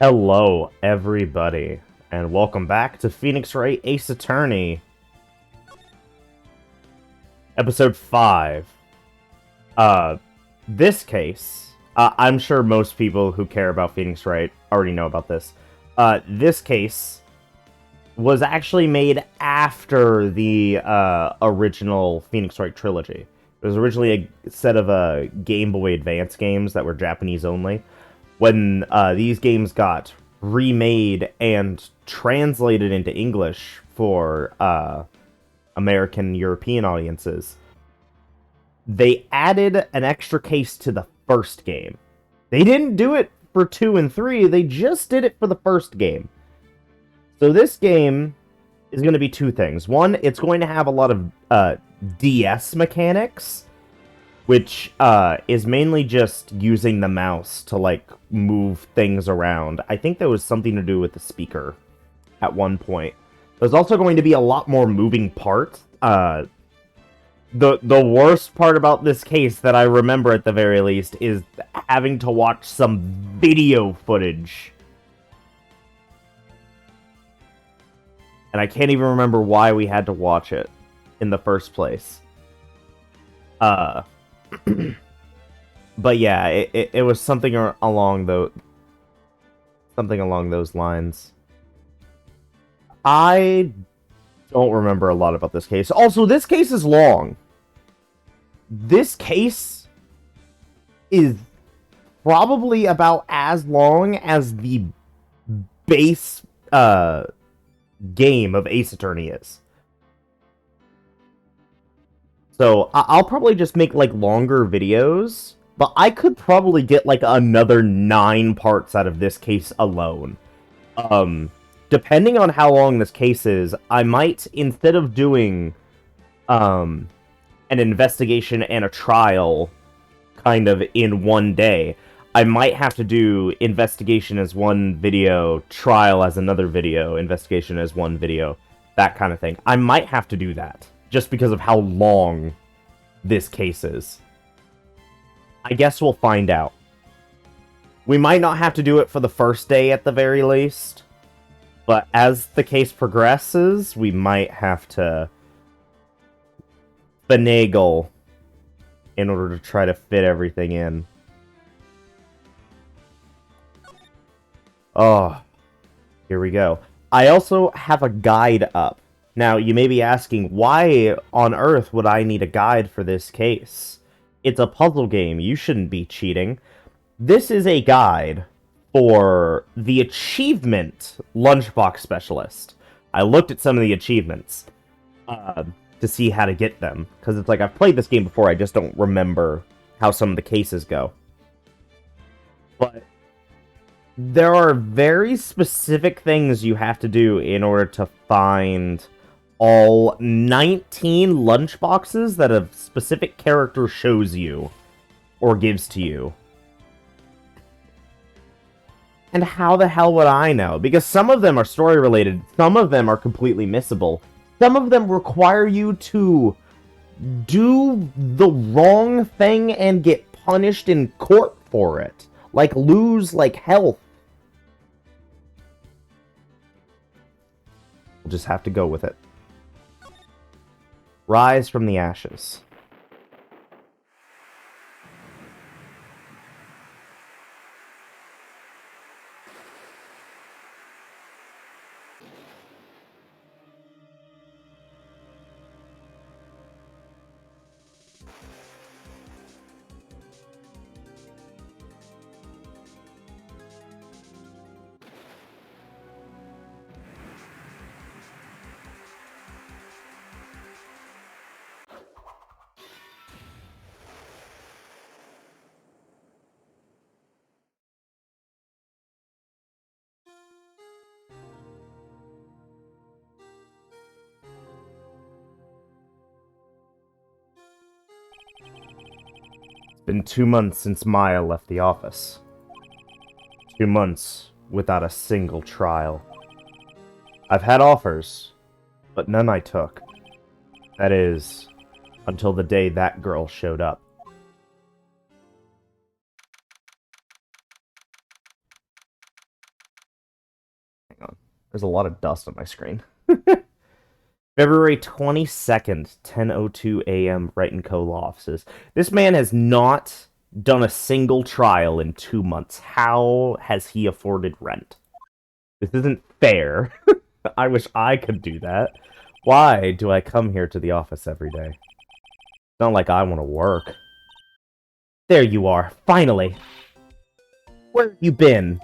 Hello, everybody, and welcome back to Phoenix Wright Ace Attorney, Episode 5. Uh, this case, I'm sure most people who care about Phoenix Wright already know about this. This case was actually made after the original Phoenix Wright trilogy. It was originally a set of Game Boy Advance games that were Japanese only. When these games got remade and translated into English for American and European audiences, they added an extra case to the first game. They didn't do it for 2 and 3, they just did it for the first game. So this game is going to be two things. One, it's going to have a lot of DS mechanics, which is mainly just using the mouse to, like, move things around. I think there was something to do with the speaker at one point. There's also going to be a lot more moving parts. The worst part about this case that I remember at the very least is having to watch some video footage. And I can't even remember why we had to watch it in the first place. But yeah, it was something along those lines. I don't remember a lot about this case. Also, this case is long. This case is probably about as long as the base game of Ace Attorney is. So I'll probably just make, like, longer videos, but I could probably get, like, another 9 parts out of this case alone. Depending on how long this case is, I might, instead of doing an investigation and a trial kind of in one day, I might have to do investigation as one video, trial as another video, investigation as one video, that kind of thing. I might have to do that, just because of how long this case is. I guess we'll find out. We might not have to do it for the first day at the very least, but as the case progresses, we might have to finagle in order to try to fit everything in. Oh, here we go. I also have a guide up. Now, you may be asking, why on earth would I need a guide for this case? It's a puzzle game. You shouldn't be cheating. This is a guide for the achievement lunchbox specialist. I looked at some of the achievements to see how to get them, because it's like, I've played this game before, I just don't remember how some of the cases go. But there are very specific things you have to do in order to find all 19 lunchboxes that a specific character shows you or gives to you. And how the hell would I know? Because some of them are story-related, some of them are completely missable, some of them require you to do the wrong thing and get punished in court for it. Like, lose, like, health. We'll just have to go with it. Rise from the ashes. It's been 2 months since Maya left the office. 2 months without a single trial. I've had offers, but none I took. That is, until the day that girl showed up. on. There's a lot of dust on my screen. February 22nd, 10:02 a.m., Wright & Co. law offices. This man has not done a single trial in 2 months. How has he afforded rent? This isn't fair. I wish I could do that. Why do I come here to the office every day? It's not like I want to work. There you are, finally. Where have you been?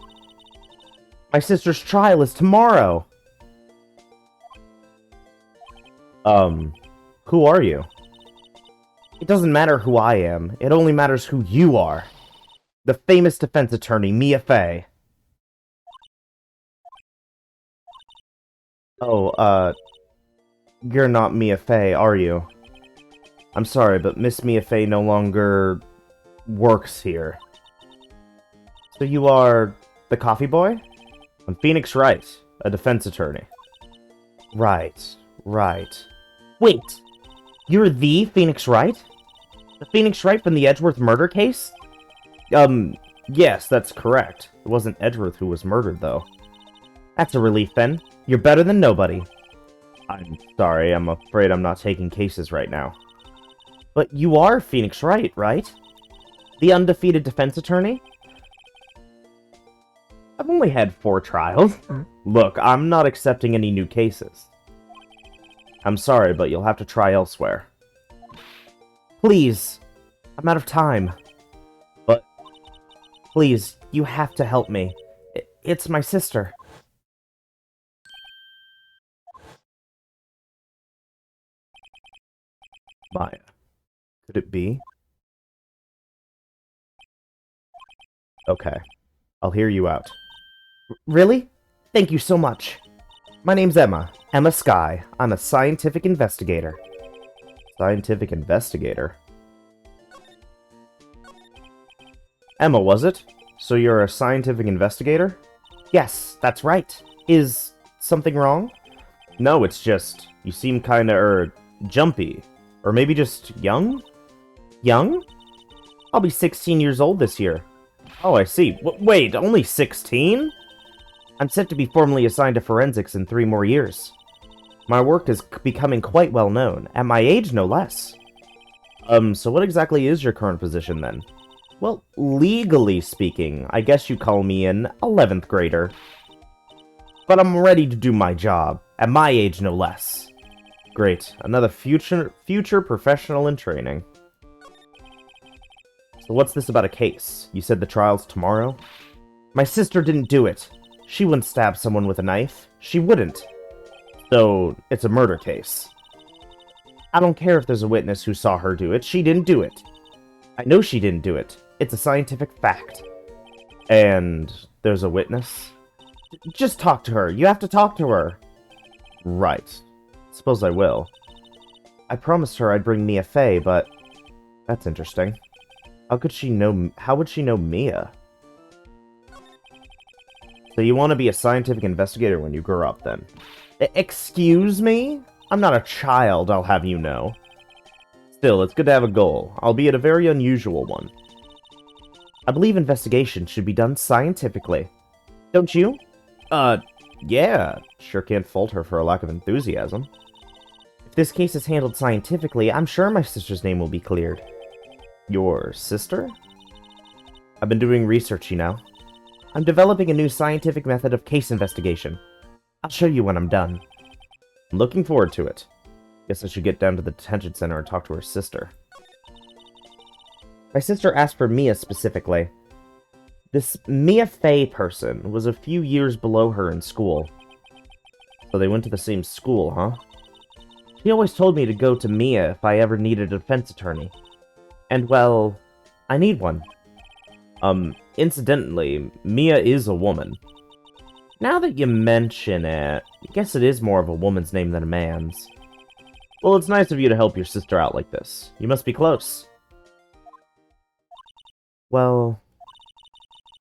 My sister's trial is tomorrow. Who are you? It doesn't matter who I am. It only matters who you are. The famous defense attorney, Mia Fey. Oh, you're not Mia Fey, are you? I'm sorry, but Miss Mia Fey no longer works here. So you are the coffee boy? I'm Phoenix Wright, a defense attorney. Right. Wait, you're the Phoenix Wright? The Phoenix Wright from the Edgeworth murder case? Yes, that's correct. It wasn't Edgeworth who was murdered, though. That's a relief, then. You're better than nobody. I'm sorry, I'm afraid I'm not taking cases right now. But you are Phoenix Wright, right? The undefeated defense attorney? I've only had 4 trials. Look, I'm not accepting any new cases. I'm sorry, but you'll have to try elsewhere. Please. I'm out of time. But, please, you have to help me. It's my sister. Maya. Could it be? Okay. I'll hear you out. Really? Thank you so much. My name's Emma. Emma Skye. I'm a scientific investigator. Scientific investigator? Emma, was it? So you're a scientific investigator? Yes, that's right. Is something wrong? No, it's just, you seem kinda, jumpy. Or maybe just young? Young? I'll be 16 years old this year. Oh, I see. Wait, only 16? I'm set to be formally assigned to forensics in 3 more years. My work is becoming quite well known, at my age no less. So what exactly is your current position then? Well, legally speaking, I guess you call me an 11th grader. But I'm ready to do my job, at my age no less. Great, another future professional in training. So what's this about a case? You said the trial's tomorrow? My sister didn't do it. She wouldn't stab someone with a knife. She wouldn't. So, it's a murder case. I don't care if there's a witness who saw her do it. She didn't do it. I know she didn't do it. It's a scientific fact. And there's a witness? Just talk to her. You have to talk to her. Right. Suppose I will. I promised her I'd bring Mia Fey, but that's interesting. How would she know Mia? So you want to be a scientific investigator when you grow up, then? Excuse me? I'm not a child, I'll have you know. Still, it's good to have a goal, albeit a very unusual one. I believe investigation should be done scientifically. Don't you? Yeah. Sure can't fault her for a lack of enthusiasm. If this case is handled scientifically, I'm sure my sister's name will be cleared. Your sister? I've been doing research, you know. I'm developing a new scientific method of case investigation. I'll show you when I'm done. I'm looking forward to it. Guess I should get down to the detention center and talk to her sister. My sister asked for Mia specifically. This Mia Fey person was a few years below her in school. So they went to the same school, huh? She always told me to go to Mia if I ever needed a defense attorney. And, well, I need one. Incidentally, Mia is a woman. Now that you mention it, I guess it is more of a woman's name than a man's. Well, it's nice of you to help your sister out like this. You must be close. Well,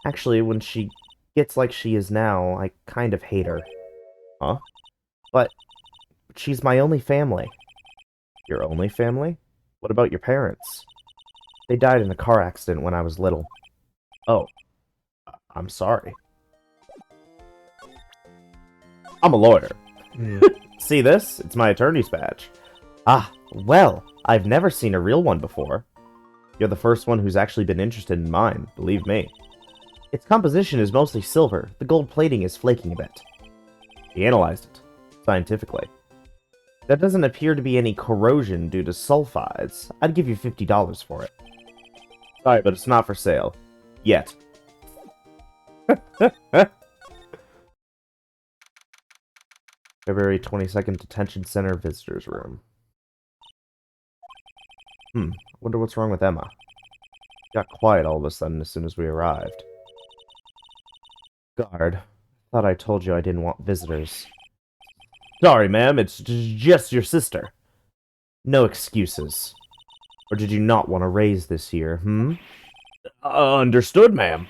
actually, when she gets like she is now, I kind of hate her. Huh? But she's my only family. Your only family? What about your parents? They died in a car accident when I was little. Oh, I'm sorry. I'm a lawyer. Hmm. See this? It's my attorney's badge. Ah, well, I've never seen a real one before. You're the first one who's actually been interested in mine, believe me. Its composition is mostly silver. The gold plating is flaking a bit. He analyzed it, scientifically. There doesn't appear to be any corrosion due to sulfides. I'd give you $50 for it. Sorry, but it's not for sale. Yet. February 22nd, Detention Center Visitors Room. Wonder what's wrong with Emma. Got quiet all of a sudden as soon as we arrived. Guard. Thought I told you I didn't want visitors. Sorry, ma'am, it's just your sister. No excuses. Or did you not want to raise this year, Understood, ma'am.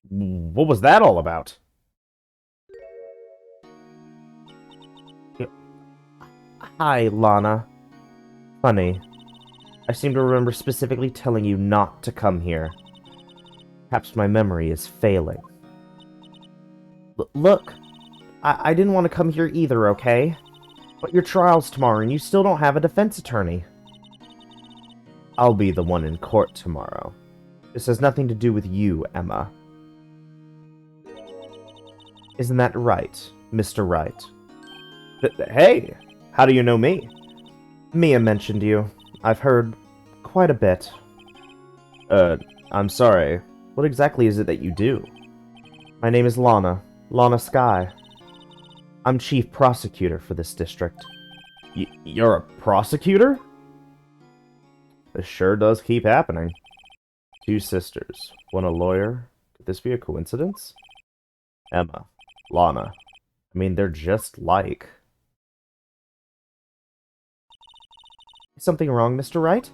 What was that all about? Hi, Lana. Funny. I seem to remember specifically telling you not to come here. Perhaps my memory is failing. Look, I didn't want to come here either, okay? But your trial's tomorrow and you still don't have a defense attorney. I'll be the one in court tomorrow. This has nothing to do with you, Emma. Isn't that right, Mr. Wright? Hey, how do you know me? Mia mentioned you. I've heard quite a bit. I'm sorry. What exactly is it that you do? My name is Lana. Lana Sky. I'm chief prosecutor for this district. You're a prosecutor? This sure does keep happening. Two sisters. One a lawyer. Could this be a coincidence? Emma. Lana. I mean, they're just like. Is something wrong, Mr. Wright?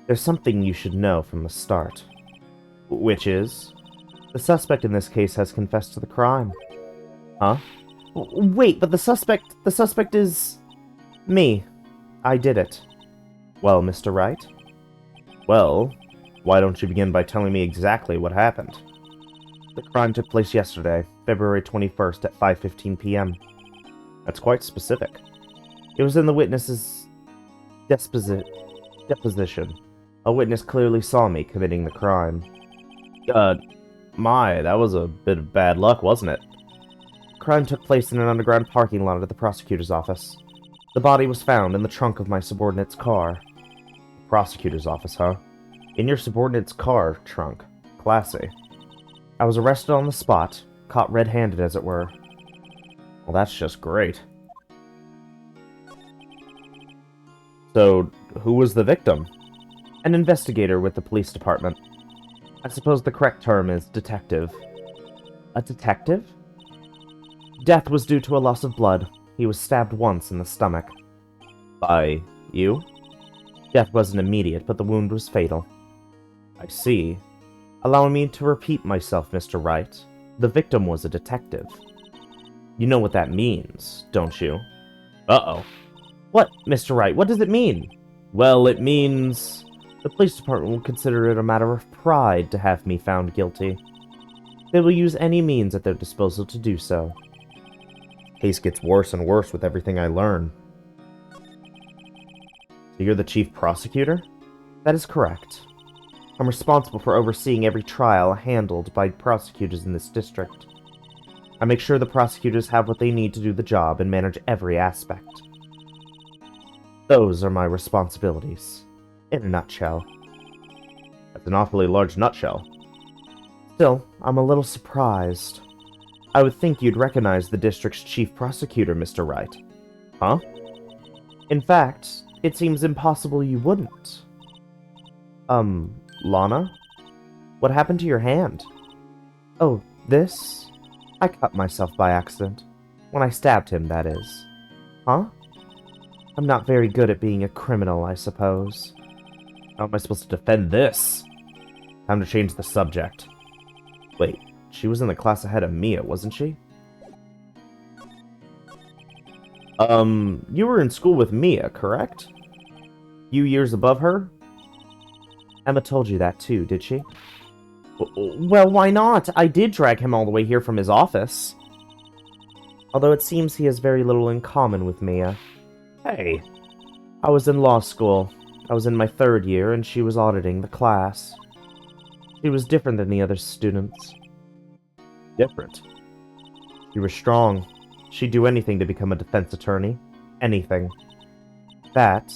There's something you should know from the start. Which is? The suspect in this case has confessed to the crime. Huh? Wait, but the suspect is... me. I did it. Well, Mr. Wright? Well, why don't you begin by telling me exactly what happened? The crime took place yesterday, February 21st at 5:15 p.m. That's quite specific. It was in the witness's deposition. A witness clearly saw me committing the crime. That was a bit of bad luck, wasn't it? The crime took place in an underground parking lot at the prosecutor's office. The body was found in the trunk of my subordinate's car. Prosecutor's office, huh? In your subordinate's car trunk. Classy. I was arrested on the spot, caught red-handed as it were. Well, that's just great. So, who was the victim? An investigator with the police department. I suppose the correct term is detective. A detective? Death was due to a loss of blood. He was stabbed once in the stomach. By you? Death wasn't immediate, but the wound was fatal. I see. Allow me to repeat myself, Mr. Wright. The victim was a detective. You know what that means, don't you? Uh-oh. What, Mr. Wright? What does it mean? Well, it means... the police department will consider it a matter of pride to have me found guilty. They will use any means at their disposal to do so. Case gets worse and worse with everything I learn. So you're the chief prosecutor? That is correct. I'm responsible for overseeing every trial handled by prosecutors in this district. I make sure the prosecutors have what they need to do the job and manage every aspect. Those are my responsibilities. In a nutshell. That's an awfully large nutshell. Still, I'm a little surprised. I would think you'd recognize the district's chief prosecutor, Mr. Wright. Huh? In fact, it seems impossible you wouldn't. Lana? What happened to your hand? Oh, this? I cut myself by accident. When I stabbed him, that is. Huh? I'm not very good at being a criminal, I suppose. How am I supposed to defend this? Time to change the subject. Wait, she was in the class ahead of Mia, wasn't she? You were in school with Mia, correct? Few years above her? Emma told you that too, did she? Well, why not? I did drag him all the way here from his office. Although it seems he has very little in common with Mia. Hey, I was in law school. I was in my 3rd year, and she was auditing the class. She was different than the other students. Different? She was strong. She'd do anything to become a defense attorney. Anything. That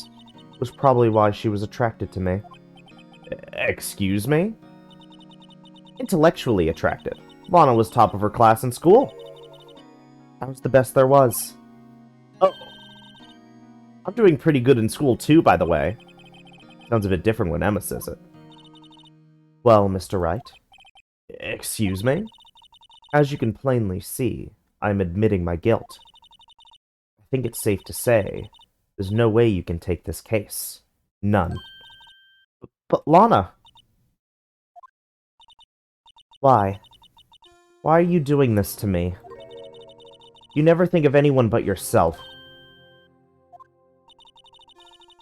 was probably why she was attracted to me. Excuse me? Intellectually attractive. Lana was top of her class in school. I was the best there was. Oh. I'm doing pretty good in school too, by the way. Sounds a bit different when Emma says it. Well, Mr. Wright. Excuse me? As you can plainly see, I'm admitting my guilt. I think it's safe to say, there's no way you can take this case. None. But Lana! Why? Why are you doing this to me? You never think of anyone but yourself.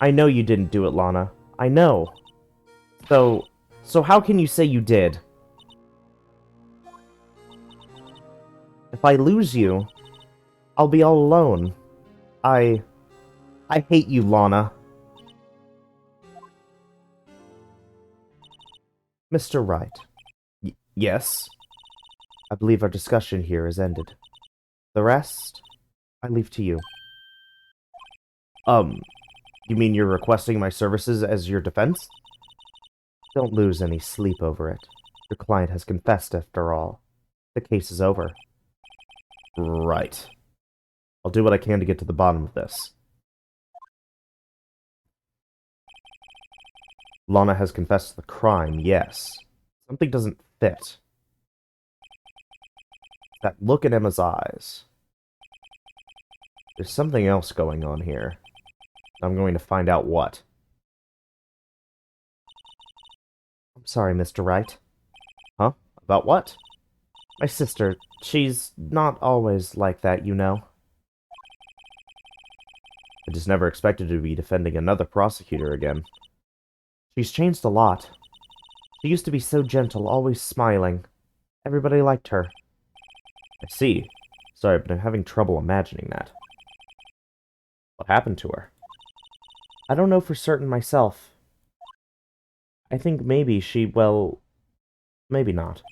I know you didn't do it, Lana. I know. So how can you say you did? If I lose you, I'll be all alone. I hate you, Lana. Mr. Wright. Yes? I believe our discussion here is ended. The rest, I leave to you. You mean you're requesting my services as your defense? Don't lose any sleep over it. Your client has confessed after all. The case is over. Right. I'll do what I can to get to the bottom of this. Lana has confessed to the crime, yes. Something doesn't fit. That look in Emma's eyes. There's something else going on here. I'm going to find out what. I'm sorry, Mr. Wright. Huh? About what? My sister, she's not always like that, you know. I just never expected to be defending another prosecutor again. She's changed a lot. She used to be so gentle, always smiling. Everybody liked her. I see. Sorry, but I'm having trouble imagining that. What happened to her? I don't know for certain myself. I think maybe she, well, maybe not.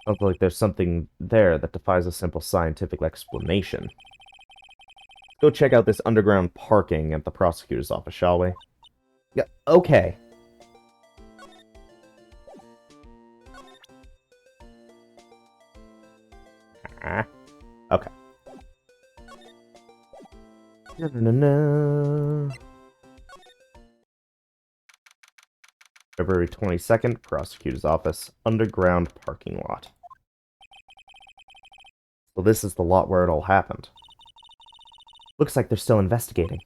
Sounds like there's something there that defies a simple scientific explanation. Go check out this underground parking at the prosecutor's office, shall we? Yeah, okay. Okay. Na-na-na-na. February 22nd, prosecutor's office, underground parking lot. So this is the lot where it all happened. Looks like they're still investigating.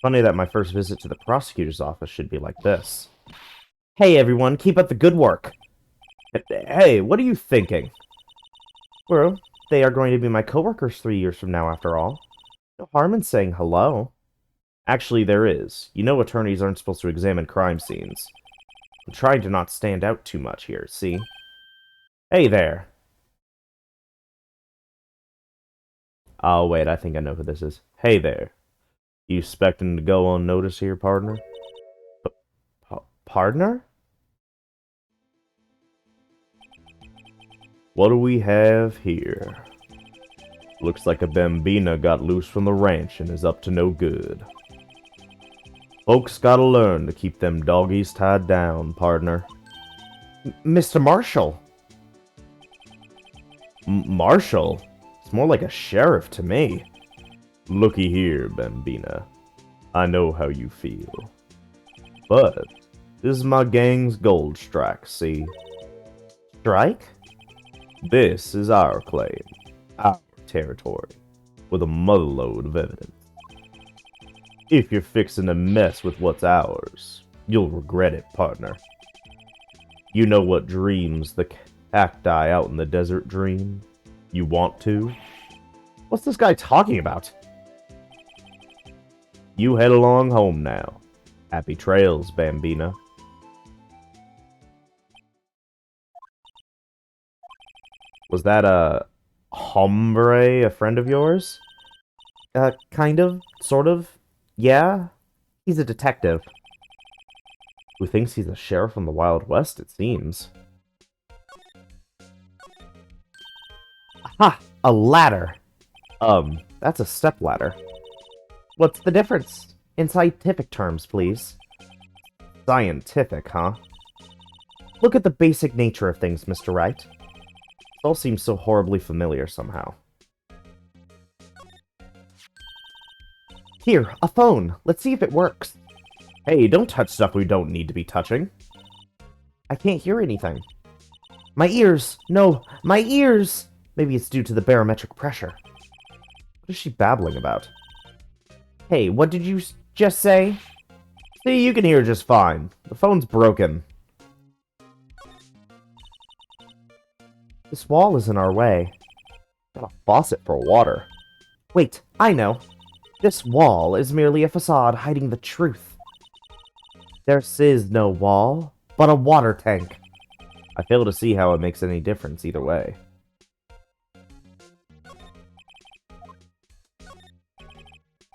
Funny that my first visit to the prosecutor's office should be like this. Hey everyone, keep up the good work! Hey, what are you thinking? Well, they are going to be my coworkers 3 years from now, after all. No harm in saying hello. Actually, there is. You know attorneys aren't supposed to examine crime scenes. I'm trying to not stand out too much here, see? Hey there. Oh, wait, I think I know who this is. Hey there. You expecting to go unnoticed here, partner? Partner? What do we have here? Looks like a bambina got loose from the ranch and is up to no good. Folks gotta learn to keep them doggies tied down, partner. Mr. Marshall! Marshall? It's more like a sheriff to me. Looky here, bambina. I know how you feel. But this is my gang's gold strike, see? Strike? This is our claim. Our territory. With a motherload of evidence. If you're fixing to mess with what's ours, you'll regret it, partner. You know what dreams the cacti out in the desert dream? You want to? What's this guy talking about? You head along home now. Happy trails, Bambina. Was that a hombre, a friend of yours? Kind of, sort of. Yeah? He's a detective. Who thinks he's a sheriff from the Wild West, it seems. Aha! A ladder! That's a step ladder. What's the difference? In scientific terms, please. Scientific, huh? Look at the basic nature of things, Mr. Wright. It all seems so horribly familiar somehow. Here, a phone. Let's see if it works. Hey, don't touch stuff we don't need to be touching. I can't hear anything. My ears! No, my ears! Maybe it's due to the barometric pressure. What is she babbling about? Hey, what did you just say? See, you can hear just fine. The phone's broken. This wall is in our way. Got a faucet for water. Wait, I know. This wall is merely a facade hiding the truth. There is no wall, but a water tank. I fail to see how it makes any difference either way.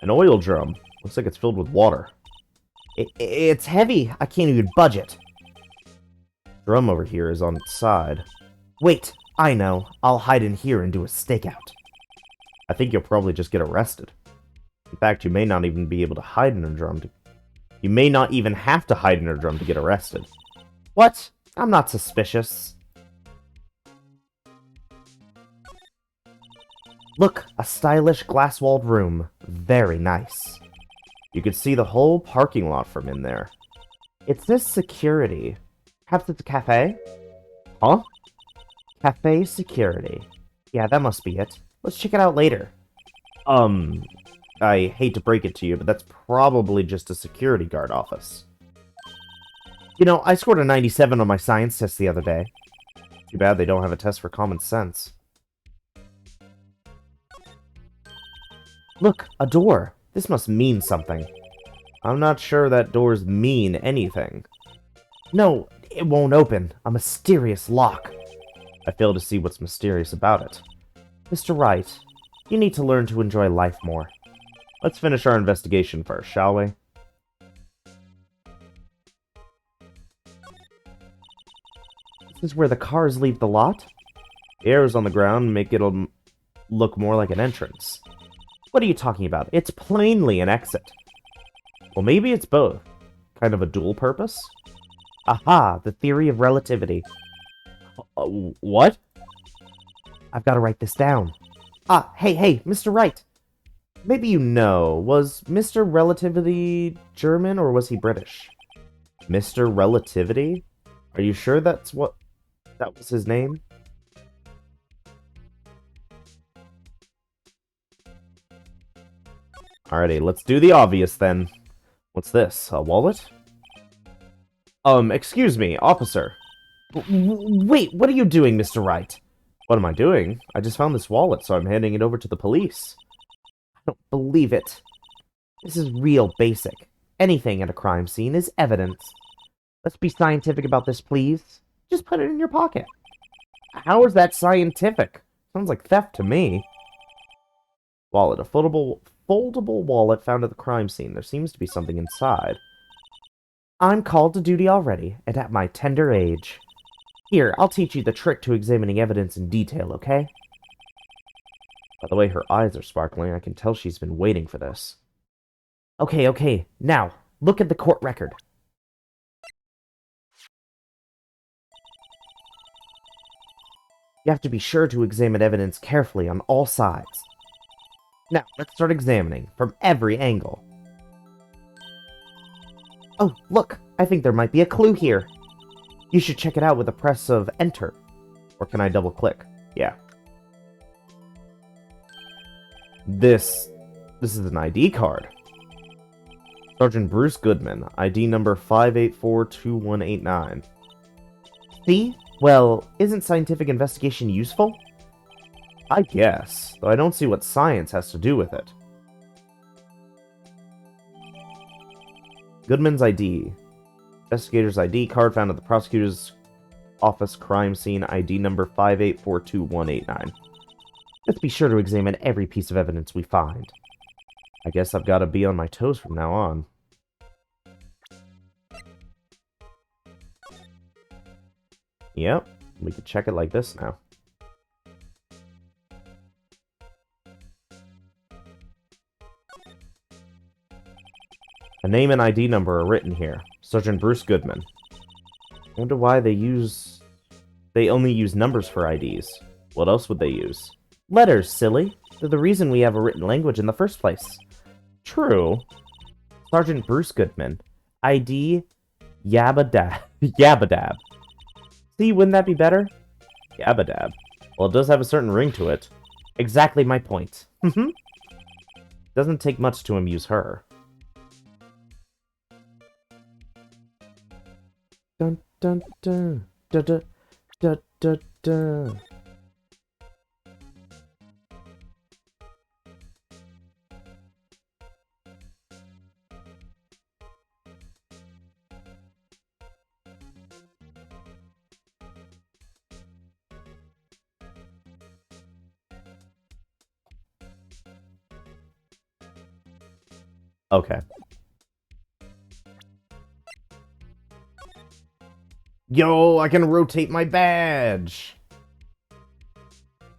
An oil drum. Looks like it's filled with water. It's heavy. I can't even budge it. Drum over here is on its side. Wait, I know. I'll hide in here and do a stakeout. I think you'll probably just get arrested. In fact, you may not even be able to hide in a drum You may not even have to hide in a drum to get arrested. What? I'm not suspicious. Look, a stylish glass-walled room. Very nice. You could see the whole parking lot from in there. It says security. Perhaps it's a cafe? Huh? Cafe security. Yeah, that must be it. Let's check it out later. I hate to break it to you, but that's probably just a security guard office. You know, I scored a 97 on my science test the other day. Too bad they don't have a test for common sense. Look, a door. This must mean something. I'm not sure that doors mean anything. No, it won't open. A mysterious lock. I fail to see what's mysterious about it. Mr. Wright, you need to learn to enjoy life more. Let's finish our investigation first, shall we? This is where the cars leave the lot? The arrows on the ground make it look more like an entrance. What are you talking about? It's plainly an exit. Well, maybe it's both. Kind of a dual purpose? Aha, the theory of relativity. What? I've got to write this down. Hey, Mr. Wright. Maybe you know, was Mr. Relativity German or was he British? Mr. Relativity? Are you sure that was his name? Alrighty, let's do the obvious then. What's this? A wallet? Excuse me, officer. Wait, what are you doing, Mr. Wright? What am I doing? I just found this wallet, so I'm handing it over to the police. I don't believe it. This is real basic. Anything at a crime scene is evidence. Let's be scientific about this, please. Just put it in your pocket. How is that scientific? Sounds like theft to me. Wallet. A foldable wallet found at the crime scene. There seems to be something inside. I'm called to duty already, and at my tender age. Here, I'll teach you the trick to examining evidence in detail, okay? By the way her eyes are sparkling, I can tell she's been waiting for this. Okay. Now, look at the court record. You have to be sure to examine evidence carefully on all sides. Now, let's start examining, from every angle. Oh, look! I think there might be a clue here. You should check it out with the press of Enter. Or can I double-click? Yeah. This is an ID card. Sergeant Bruce Goodman, ID number 5842189. See? Well, isn't scientific investigation useful? I guess, though I don't see what science has to do with it. Goodman's ID. Investigator's ID card found at the prosecutor's Office crime scene ID number 5842189. Let's be sure to examine every piece of evidence we find. I guess I've got to be on my toes from now on. Yep, we could check it like this now. A name and ID number are written here. Sergeant Bruce Goodman. I wonder why they only use numbers for IDs. What else would they use? Letters, silly. They're the reason we have a written language in the first place. True. Sergeant Bruce Goodman. ID Yabadab. Yabadab. See, wouldn't that be better? Yabadab. Well, it does have a certain ring to it. Exactly my point. Doesn't take much to amuse her. Dun dun dun da da da da da. Okay. Yo, I can rotate my badge!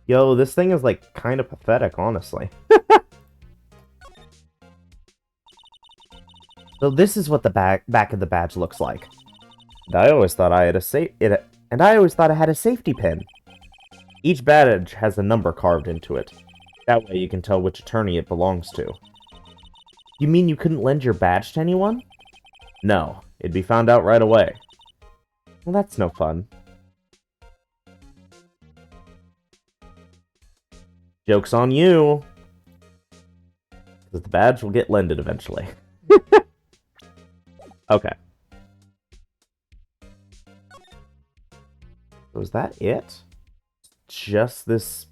Yo, this thing is, like, kind of pathetic, honestly. So this is what the back of the badge looks like. And I always thought I had a safety pin. Each badge has a number carved into it. That way you can tell which attorney it belongs to. You mean you couldn't lend your badge to anyone? No, it'd be found out right away. Well, that's no fun. Joke's on you! Because the badge will get lended eventually. Okay. So is that it? Just this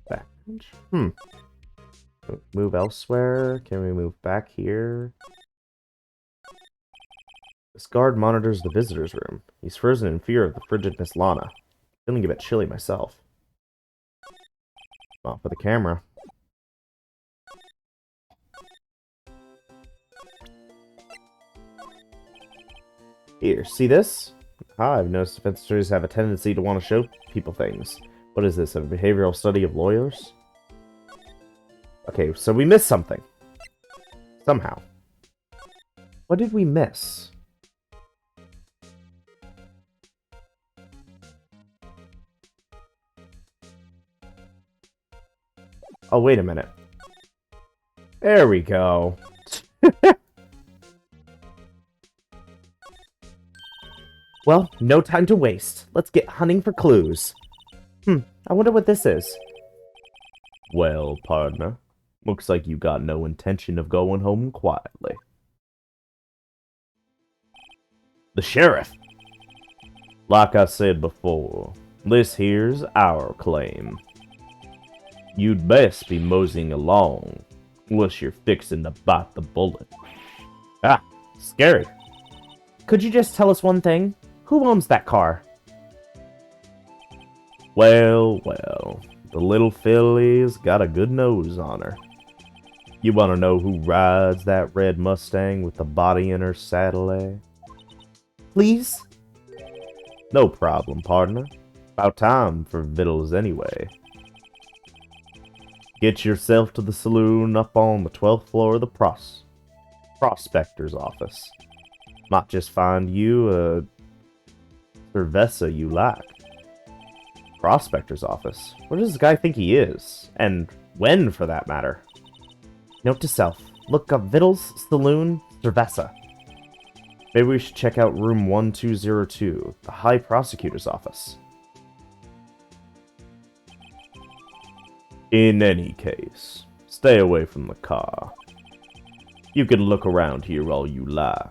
badge? Move elsewhere? Can we move back here? This guard monitors the visitor's room. He's frozen in fear of the frigid Miss Lana. Feeling a bit chilly myself. Not for the camera. Here, see this? I've noticed defense attorneys have a tendency to want to show people things. What is this, a behavioral study of lawyers? Okay, so we missed something. Somehow. What did we miss? Oh, wait a minute. There we go. Well, no time to waste. Let's get hunting for clues. I wonder what this is. Well, partner, looks like you got no intention of going home quietly. The sheriff! Like I said before, this here's our claim. You'd best be moseying along, unless you're fixing to bite the bullet. Ah, scary. Could you just tell us one thing? Who owns that car? Well, the little filly's got a good nose on her. You want to know who rides that red Mustang with the body in her saddle, eh? Please? No problem, partner. About time for victuals anyway. Get yourself to the saloon up on the 12th floor of the prospector's office. Might just find you a cerveza you like. Prospector's office? Where does this guy think he is? And when, for that matter? Note to self. Look up Vittles, Saloon, Cerveza. Maybe we should check out room 1202, the High Prosecutor's office. In any case, stay away from the car. You can look around here all you like.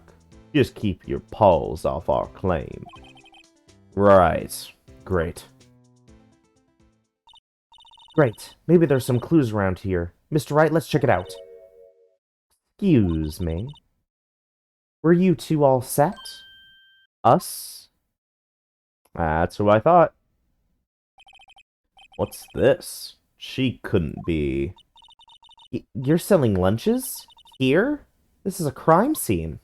Just keep your paws off our claim. Right. Great. Great. Maybe there's some clues around here. Mr. Wright, let's check it out. Excuse me. Were you two all set? Us? That's who I thought. What's this? She couldn't be... You're selling lunches? Here? This is a crime scene.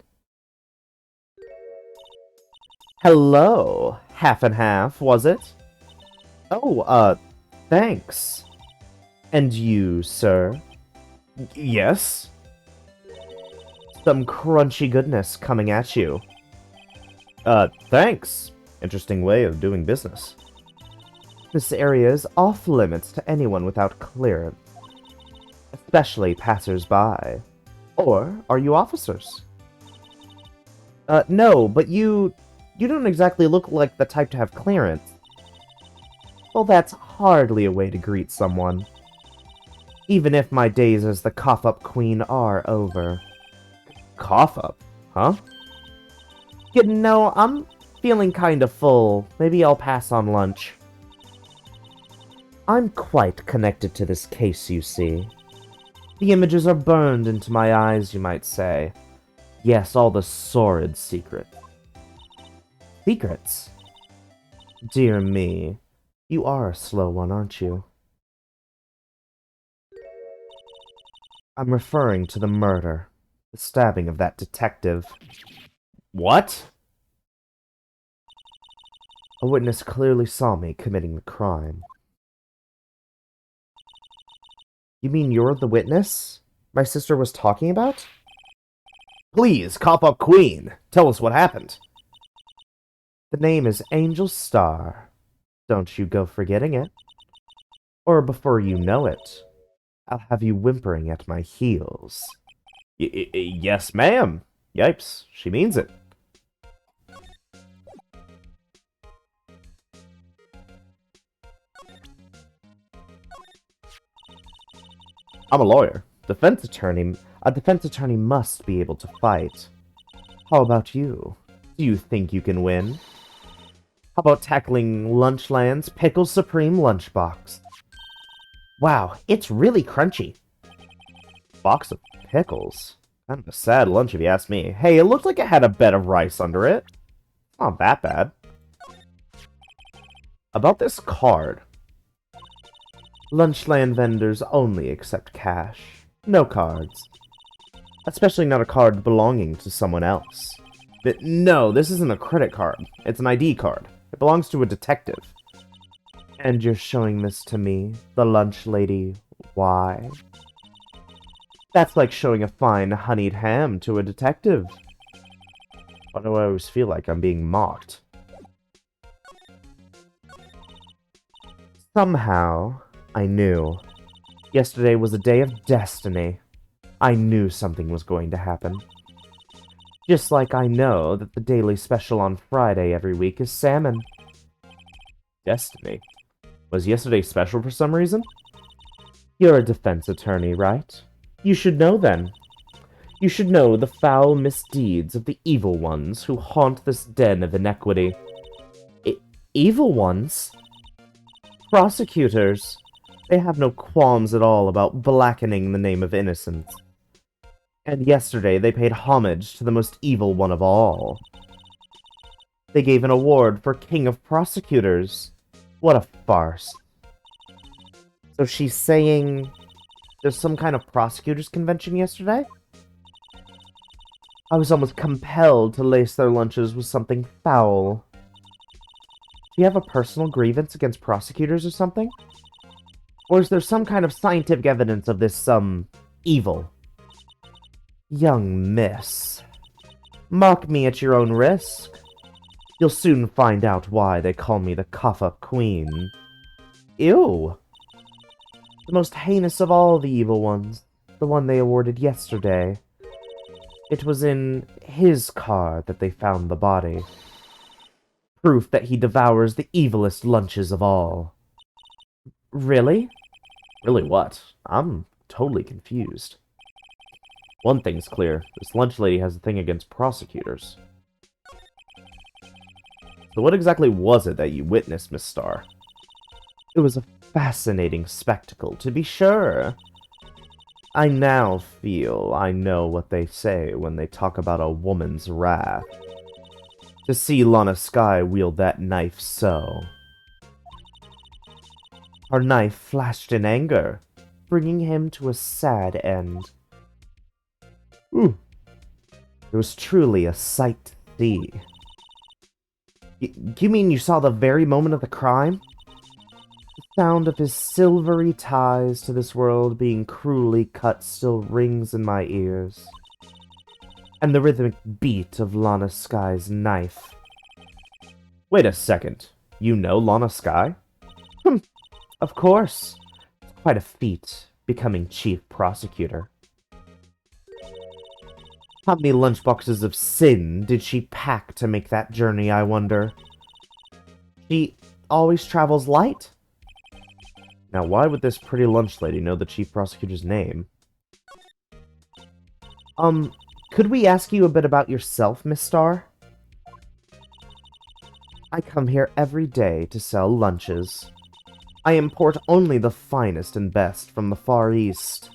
Hello. Half and half, was it? Oh, thanks. And you, sir? Yes? Some crunchy goodness coming at you. Thanks. Interesting way of doing business. This area is off limits to anyone without clearance, especially passers-by. Or are you officers? No, but you don't exactly look like the type to have clearance. Well, that's hardly a way to greet someone. Even if my days as the cough-up queen are over. Cough-up? Huh? You know, I'm feeling kinda full. Maybe I'll pass on lunch. I'm quite connected to this case, you see. The images are burned into my eyes, you might say. Yes, all the sordid secrets. Secrets? Dear me, you are a slow one, aren't you? I'm referring to the murder. The stabbing of that detective. What? A witness clearly saw me committing the crime. You mean you're the witness my sister was talking about? Please, cop up queen. Tell us what happened. The name is Angel Star. Don't you go forgetting it. Or before you know it, I'll have you whimpering at my heels. Yes, ma'am. Yipes, she means it. I'm a lawyer. A defense attorney must be able to fight. How about you? Do you think you can win? How about tackling Lunchland's Pickle Supreme Lunchbox? Wow, it's really crunchy. Box of pickles? Kind of a sad lunch if you ask me. Hey, it looked like it had a bed of rice under it. Not that bad. About this card. Lunchland vendors only accept cash. No cards. Especially not a card belonging to someone else. But no, this isn't a credit card. It's an ID card. It belongs to a detective. And you're showing this to me, the lunch lady. Why? That's like showing a fine honeyed ham to a detective. Why do I always feel like I'm being mocked? Somehow, I knew. Yesterday was a day of destiny. I knew something was going to happen. Just like I know that the daily special on Friday every week is salmon. Destiny? Was yesterday special for some reason? You're a defense attorney, right? You should know then. You should know the foul misdeeds of the evil ones who haunt this den of iniquity. Evil ones? Prosecutors. They have no qualms at all about blackening the name of innocence. And yesterday they paid homage to the most evil one of all. They gave an award for King of Prosecutors. What a farce. So she's saying there's some kind of prosecutors convention yesterday? I was almost compelled to lace their lunches with something foul. Do you have a personal grievance against prosecutors or something? Or is there some kind of scientific evidence of this, evil? Young miss. Mock me at your own risk. You'll soon find out why they call me the Cough-Up Queen. Ew. The most heinous of all the evil ones. The one they awarded yesterday. It was in his car that they found the body. Proof that he devours the evilest lunches of all. Really? Really what? I'm totally confused. One thing's clear. This lunch lady has a thing against prosecutors. So what exactly was it that you witnessed, Miss Starr? It was a fascinating spectacle, to be sure. I now feel I know what they say when they talk about a woman's wrath. To see Lana Sky wield that knife so. Her knife flashed in anger, bringing him to a sad end. Ooh. It was truly a sight to see. You mean you saw the very moment of the crime? The sound of his silvery ties to this world being cruelly cut still rings in my ears. And the rhythmic beat of Lana Sky's knife. Wait a second. You know Lana Sky? Of course. It's quite a feat, becoming chief prosecutor. How many lunchboxes of sin did she pack to make that journey, I wonder? She always travels light. Now, why would this pretty lunch lady know the chief prosecutor's name? Could we ask you a bit about yourself, Miss Star? I come here every day to sell lunches. I import only the finest and best from the Far East.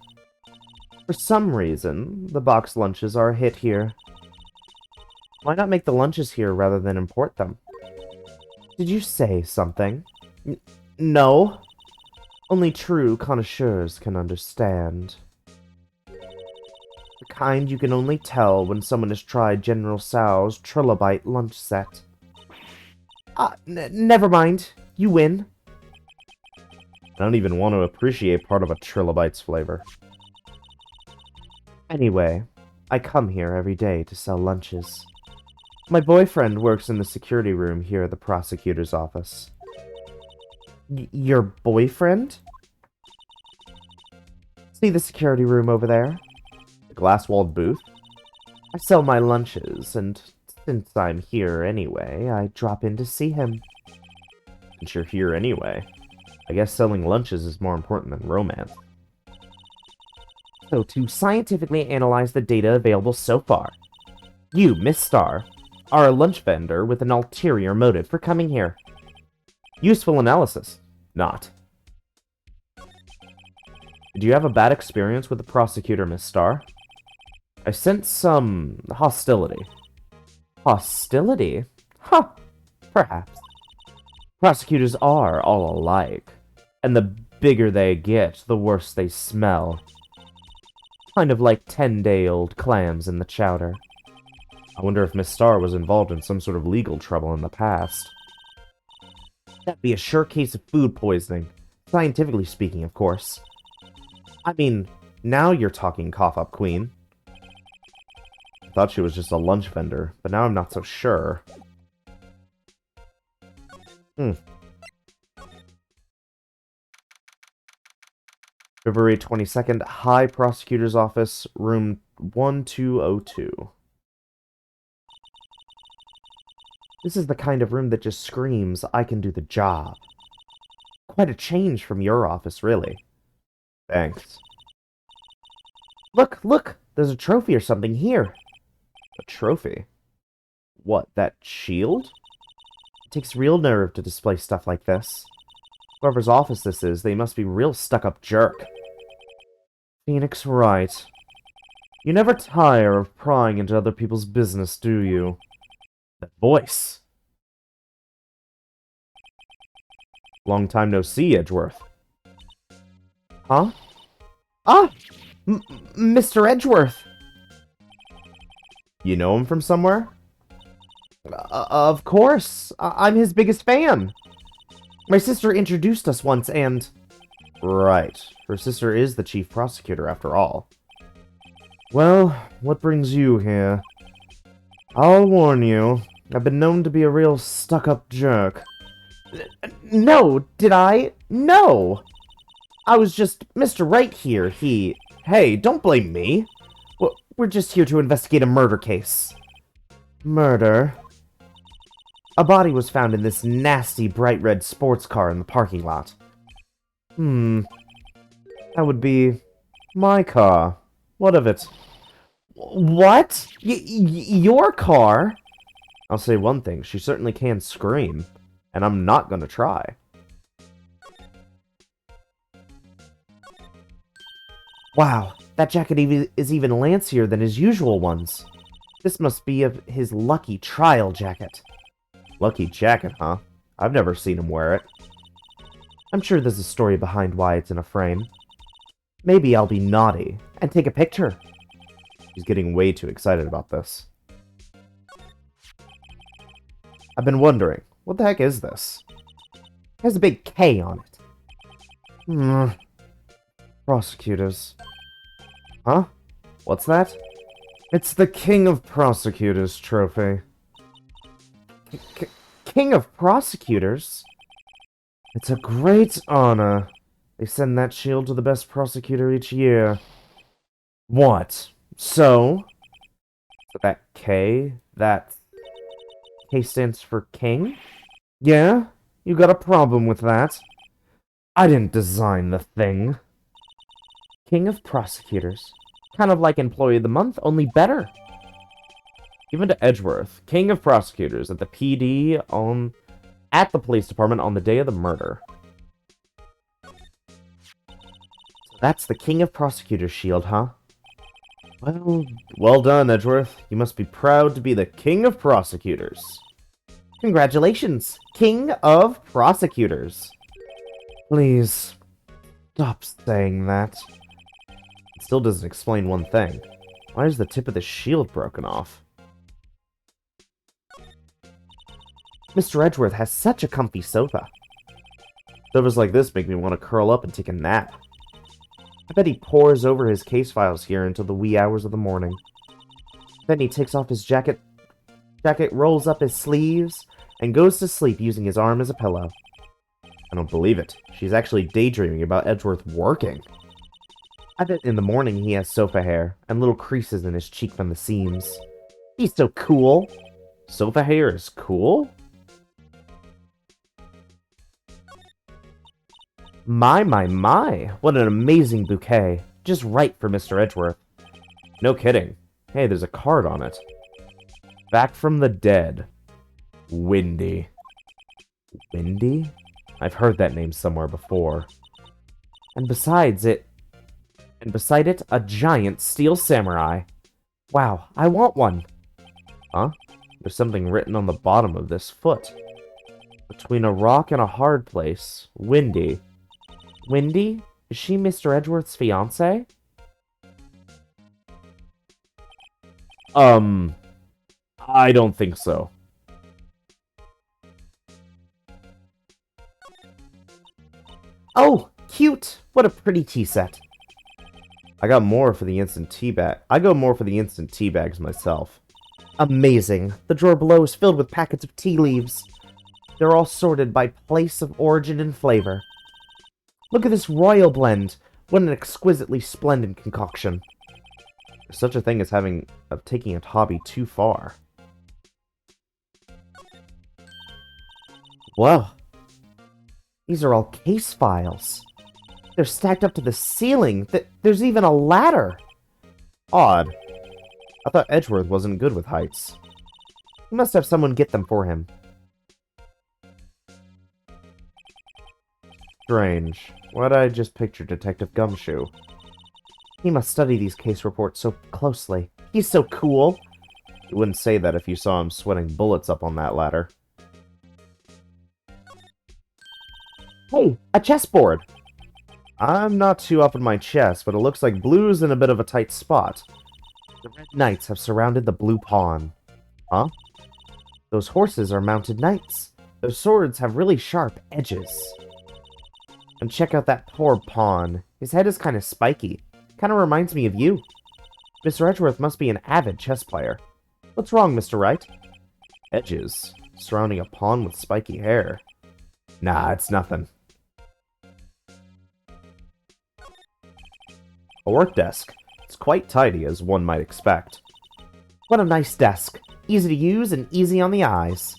For some reason, the box lunches are a hit here. Why not make the lunches here rather than import them? Did you say something? No. Only true connoisseurs can understand. The kind you can only tell when someone has tried General Tso's Trilobite lunch set. Never mind. You win. I don't even want to appreciate part of a Trilobite's flavor. Anyway, I come here every day to sell lunches. My boyfriend works in the security room here at the prosecutor's office. Your boyfriend? See the security room over there? The glass-walled booth? I sell my lunches, and since I'm here anyway, I drop in to see him. Since you're here anyway, I guess selling lunches is more important than romance. So, to scientifically analyze the data available so far, you, Miss Star, are a lunch vendor with an ulterior motive for coming here. Useful analysis. Not. Did you have a bad experience with the prosecutor, Miss Star? I sense some hostility. Hostility? Huh. Perhaps. Prosecutors are all alike, and the bigger they get, the worse they smell. Kind of like 10-day-old clams in the chowder. I wonder if Miss Star was involved in some sort of legal trouble in the past. That'd be a sure case of food poisoning. Scientifically speaking, of course. I mean, now you're talking, Cough-Up Queen. I thought she was just a lunch vendor, but now I'm not so sure. February 22nd, High Prosecutor's Office, room 1202. This is the kind of room that just screams, I can do the job. Quite a change from your office, really. Thanks. Look! There's a trophy or something here. A trophy? What, that shield? It takes real nerve to display stuff like this. Whoever's office this is, they must be a real stuck-up jerk. Phoenix Wright. You never tire of prying into other people's business, do you? That voice. Long time no see, Edgeworth. Huh? Ah! Mr. Edgeworth! You know him from somewhere? Of course. I'm his biggest fan. My sister introduced us once, and... Right. Her sister is the chief prosecutor, after all. Well, what brings you here? I'll warn you. I've been known to be a real stuck-up jerk. No, did I? No! I was just... Mr. Wright here, he... Hey, don't blame me. We're just here to investigate a murder case. Murder? A body was found in this nasty bright red sports car in the parking lot. That would be... my car. What of it? What? Your car? I'll say one thing, she certainly can scream. And I'm not gonna try. Wow, that jacket is even lancier than his usual ones. This must be of his lucky trial jacket. Lucky jacket, huh? I've never seen him wear it. I'm sure there's a story behind why it's in a frame. Maybe I'll be naughty and take a picture. He's getting way too excited about this. I've been wondering, what the heck is this? It has a big K on it. Prosecutors. Huh? What's that? It's the King of Prosecutors trophy. King of Prosecutors? It's a great honor. They send that shield to the best prosecutor each year. What? So that K stands for king? Yeah? You got a problem with that? I didn't design the thing. King of Prosecutors. Kind of like Employee of the Month, only better. Given to Edgeworth, King of Prosecutors at the PD at the police department on the day of the murder. So that's the King of Prosecutors shield, huh? Well done, Edgeworth. You must be proud to be the King of Prosecutors. Congratulations, King of Prosecutors. Please, stop saying that. It still doesn't explain one thing. Why is the tip of the shield broken off? Mr. Edgeworth has such a comfy sofa. Sofas like this make me want to curl up and take a nap. I bet he pores over his case files here until the wee hours of the morning. Then he takes off his jacket, rolls up his sleeves, and goes to sleep using his arm as a pillow. I don't believe it. She's actually daydreaming about Edgeworth working. I bet in the morning he has sofa hair, and little creases in his cheek from the seams. He's so cool! Sofa hair is cool? My, what an amazing bouquet. Just right for Mr. Edgeworth. No kidding. Hey, there's a card on it. Back from the dead. Windy. Windy? I've heard that name somewhere before. And beside it, a giant steel samurai. Wow, I want one. Huh? There's something written on the bottom of this foot. Between a rock and a hard place. Windy. Windy? Is she Mr. Edgeworth's fiancée? I don't think so. Oh, cute! What a pretty tea set. I go more for the instant tea bags myself. Amazing. The drawer below is filled with packets of tea leaves. They're all sorted by place of origin and flavor. Look at this royal blend. What an exquisitely splendid concoction. There's such a thing as taking a hobby too far. Whoa. These are all case files. They're stacked up to the ceiling. There's even a ladder. Odd. I thought Edgeworth wasn't good with heights. He must have someone get them for him. Strange. Why did I just picture Detective Gumshoe? He must study these case reports so closely. He's so cool. You wouldn't say that if you saw him sweating bullets up on that ladder. Hey, a chessboard! I'm not too up in my chess, but it looks like blue's in a bit of a tight spot. The red knights have surrounded the blue pawn. Huh? Those horses are mounted knights. Those swords have really sharp edges. And check out that poor pawn. His head is kind of spiky. Kind of reminds me of you. Mr. Edgeworth must be an avid chess player. What's wrong, Mr. Wright? Edges. Surrounding a pawn with spiky hair. Nah, it's nothing. A work desk. It's quite tidy, as one might expect. What a nice desk. Easy to use and easy on the eyes.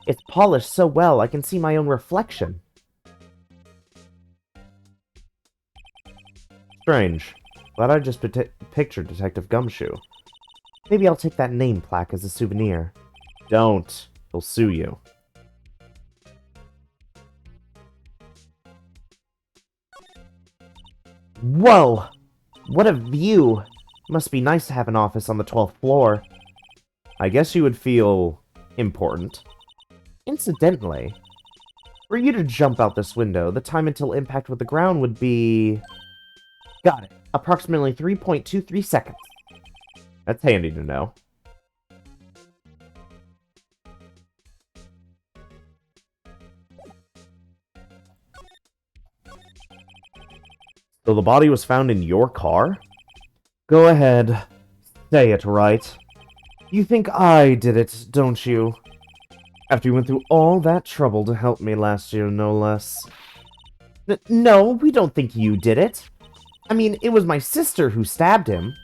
It's polished so well I can see my own reflection. Strange. Glad I just pictured Detective Gumshoe. Maybe I'll take that name plaque as a souvenir. Don't. He'll sue you. Whoa! What a view! Must be nice to have an office on the 12th floor. I guess you would feel important. Incidentally, for you to jump out this window, the time until impact with the ground would be... Got it. Approximately 3.23 seconds. That's handy to know. So the body was found in your car? Go ahead. Say it, Wright. You think I did it, don't you? After you went through all that trouble to help me last year, no less. No, we don't think you did it. I mean, it was my sister who stabbed him.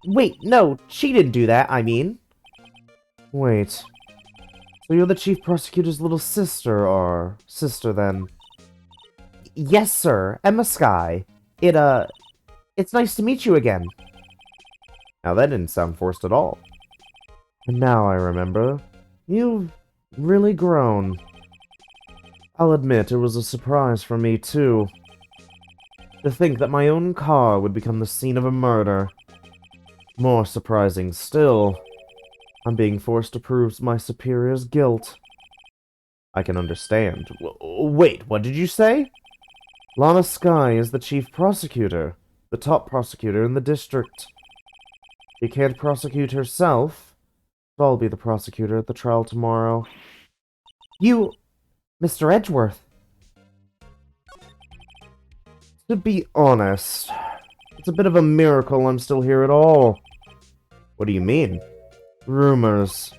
Wait, no, she didn't do that, I mean. Wait. So you're the chief prosecutor's little sister, or sister, then? Yes, sir. Emma Skye. It's nice to meet you again. Now, that didn't sound forced at all. And now I remember. You've really grown. I'll admit, it was a surprise for me, too. To think that my own car would become the scene of a murder. More surprising still, I'm being forced to prove my superior's guilt. I can understand. Wait, what did you say? Lana Skye is the chief prosecutor, the top prosecutor in the district. She can't prosecute herself, but I'll be the prosecutor at the trial tomorrow. You... Mr. Edgeworth. To be honest, it's a bit of a miracle I'm still here at all. What do you mean? Rumors.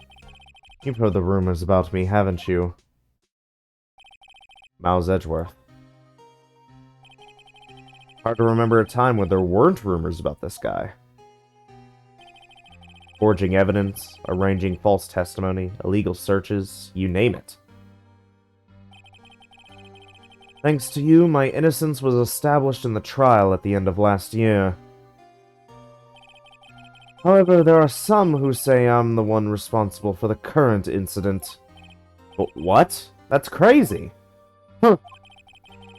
You've heard the rumors about me, haven't you? Miles Edgeworth. Hard to remember a time when there weren't rumors about this guy. Forging evidence, arranging false testimony, illegal searches, you name it. Thanks to you, my innocence was established in the trial at the end of last year. However, there are some who say I'm the one responsible for the current incident. But what? That's crazy. Huh.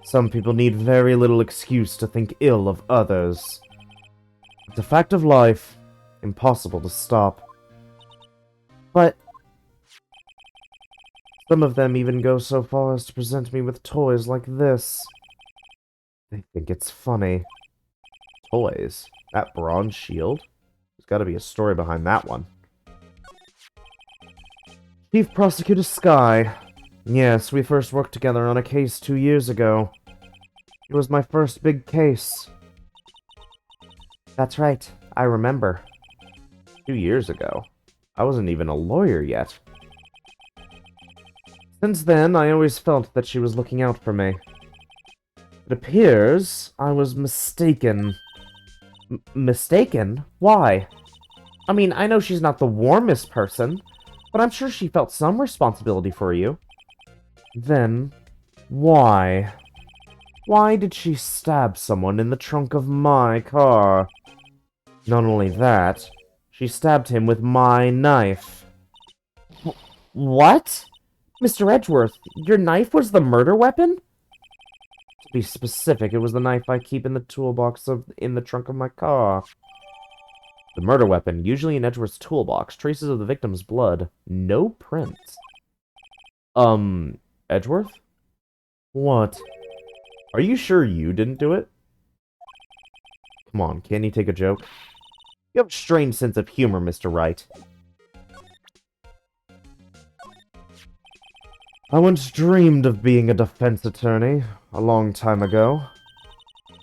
Some people need very little excuse to think ill of others. It's a fact of life, impossible to stop. But some of them even go so far as to present me with toys like this. They think it's funny. Toys? That bronze shield? There's gotta be a story behind that one. Chief Prosecutor Skye. Yes, we first worked together on a case 2 years ago. It was my first big case. That's right, I remember. 2 years ago? I wasn't even a lawyer yet. Since then, I always felt that she was looking out for me. It appears I was mistaken. Mistaken? Why? I mean, I know she's not the warmest person, but I'm sure she felt some responsibility for you. Then, why? Why did she stab someone in the trunk of my car? Not only that, she stabbed him with my knife. What? Mr. Edgeworth, your knife was the murder weapon? To be specific, it was the knife I keep in the toolbox in the trunk of my car. The murder weapon, usually in Edgeworth's toolbox, traces of the victim's blood. No prints. Edgeworth? What? Are you sure you didn't do it? Come on, can't you take a joke? You have a strange sense of humor, Mr. Wright. I once dreamed of being a defense attorney, a long time ago.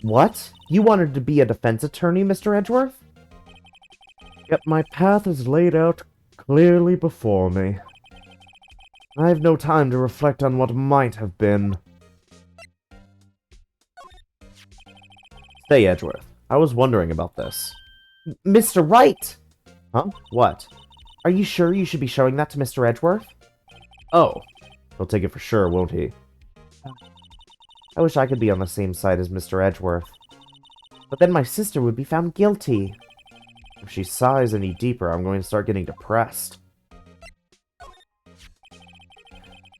What? You wanted to be a defense attorney, Mr. Edgeworth? Yet my path is laid out clearly before me. I have no time to reflect on what might have been. Say, Edgeworth, I was wondering about this. Mr. Wright! Huh? What? Are you sure you should be showing that to Mr. Edgeworth? Oh. He'll take it for sure, won't he? I wish I could be on the same side as Mr. Edgeworth. But then my sister would be found guilty. If she sighs any deeper, I'm going to start getting depressed.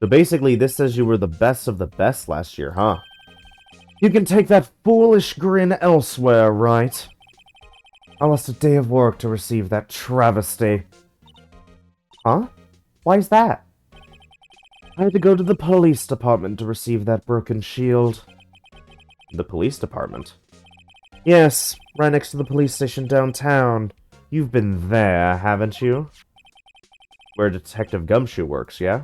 So basically, this says you were the best of the best last year, huh? You can take that foolish grin elsewhere, right? I lost a day of work to receive that travesty. Huh? Why's that? I had to go to the police department to receive that broken shield. The police department? Yes, right next to the police station downtown. You've been there, haven't you? Where Detective Gumshoe works, yeah?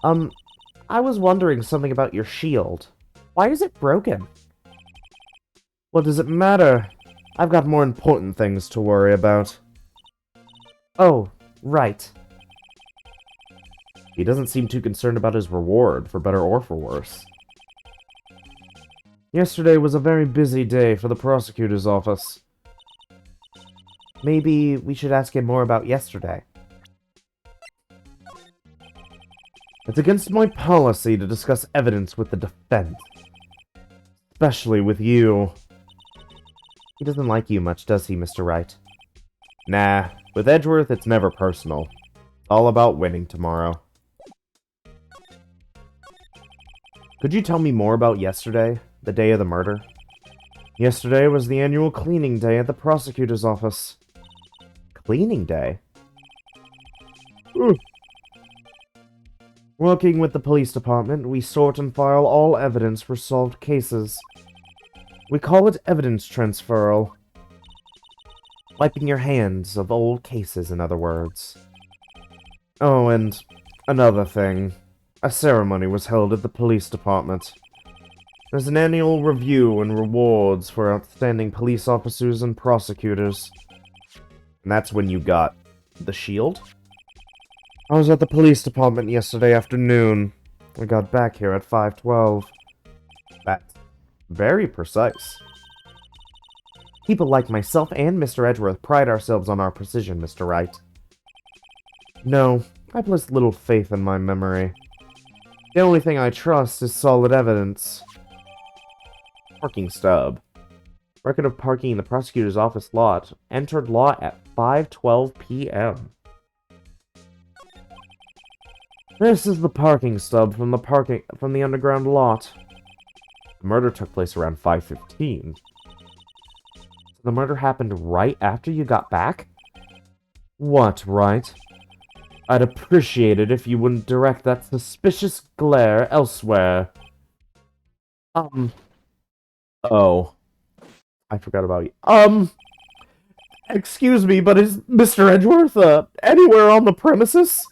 I was wondering something about your shield. Why is it broken? What does it matter? I've got more important things to worry about. Oh, right. He doesn't seem too concerned about his reward, for better or for worse. Yesterday was a very busy day for the prosecutor's office. Maybe we should ask him more about yesterday. It's against my policy to discuss evidence with the defense. Especially with you. He doesn't like you much, does he, Mr. Wright? Nah, with Edgeworth it's never personal. It's all about winning tomorrow. Could you tell me more about yesterday, the day of the murder? Yesterday was the annual cleaning day at the prosecutor's office. Cleaning day? Working with the police department, we sort and file all evidence for solved cases. We call it evidence transferal. Wiping your hands of old cases, in other words. Oh, and another thing. A ceremony was held at the police department. There's an annual review and rewards for outstanding police officers and prosecutors. And that's when you got the shield? I was at the police department yesterday afternoon. I got back here at 5:12. That's very precise. People like myself and Mr. Edgeworth pride ourselves on our precision, Mr. Wright. No, I place little faith in my memory. The only thing I trust is solid evidence. Parking stub. Record of parking in the prosecutor's office lot. Entered lot at 5:12 p.m. This is the parking stub from the underground lot. The murder took place around 5:15. The murder happened right after you got back? What, right? I'd appreciate it if you wouldn't direct that suspicious glare elsewhere. Oh. I forgot about you. Excuse me, but is Mr. Edgeworth, anywhere on the premises?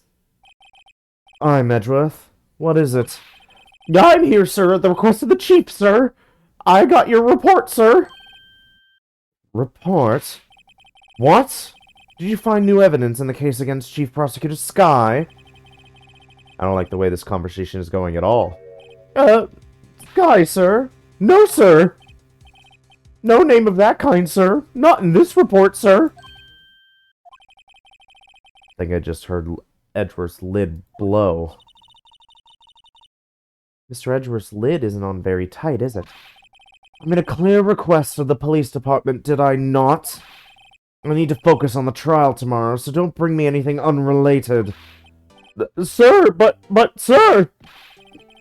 I'm Edgeworth. What is it? I'm here, sir, at the request of the chief, sir. I got your report, sir. Report? What? Did you find new evidence in the case against Chief Prosecutor Skye? I don't like the way this conversation is going at all. Skye, sir? No, sir! No name of that kind, sir. Not in this report, sir. I think I just heard Edgeworth's lid blow. Mr. Edgeworth's lid isn't on very tight, is it? I made a clear request of the police department, did I not? I need to focus on the trial tomorrow, so don't bring me anything unrelated. Sir, but, sir!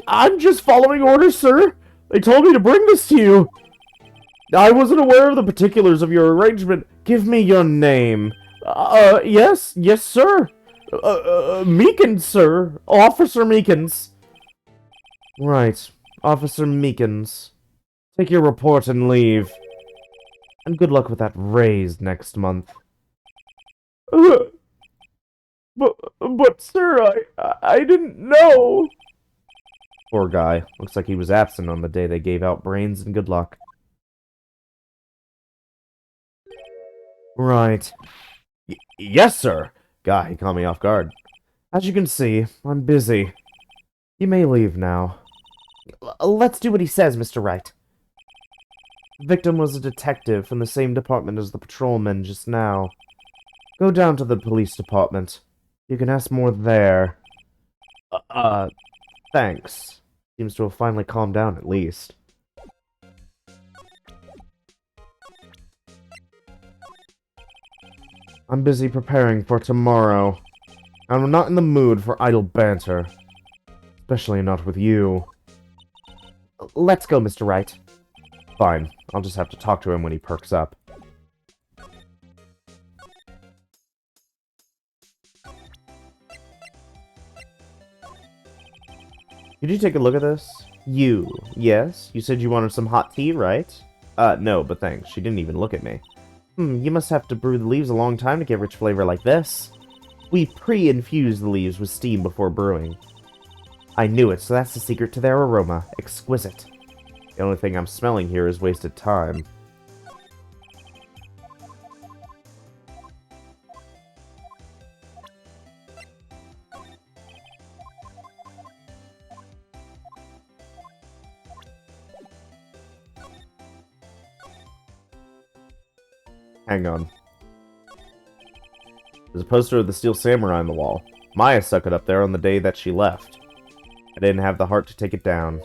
I'm just following orders, sir! They told me to bring this to you! I wasn't aware of the particulars of your arrangement. Give me your name. Yes, sir. Meekins, sir. Officer Meekins. Right, Officer Meekins. Take your report and leave. And good luck with that raise next month. But sir, I didn't know. Poor guy. Looks like he was absent on the day they gave out brains and good luck. Right. Yes, sir. God, he caught me off guard. As you can see, I'm busy. You may leave now. Let's do what he says, Mr. Wright. The victim was a detective from the same department as the patrolman just now. Go down to the police department. You can ask more there. Thanks. Seems to have finally calmed down at least. I'm busy preparing for tomorrow. I'm not in the mood for idle banter. Especially not with you. Let's go, Mr. Wright. Fine. I'll just have to talk to him when he perks up. Could you take a look at this? You. Yes? You said you wanted some hot tea, right? No, but thanks. She didn't even look at me. You must have to brew the leaves a long time to get rich flavor like this. We pre-infuse the leaves with steam before brewing. I knew it, so that's the secret to their aroma. Exquisite. The only thing I'm smelling here is wasted time. Hang on. There's a poster of the Steel Samurai on the wall. Maya stuck it up there on the day that she left. I didn't have the heart to take it down.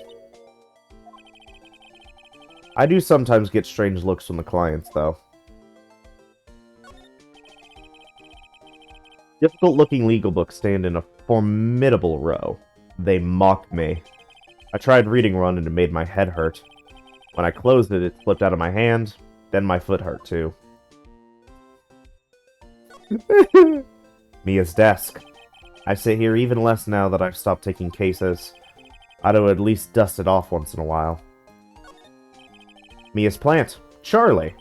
I do sometimes get strange looks from the clients, though. Difficult-looking legal books stand in a formidable row. They mocked me. I tried reading one and it made my head hurt. When I closed it, it slipped out of my hand. Then my foot hurt, too. Mia's desk. I sit here even less now that I've stopped taking cases. I'd at least dust it off once in a while. Mia's plant. Charlie.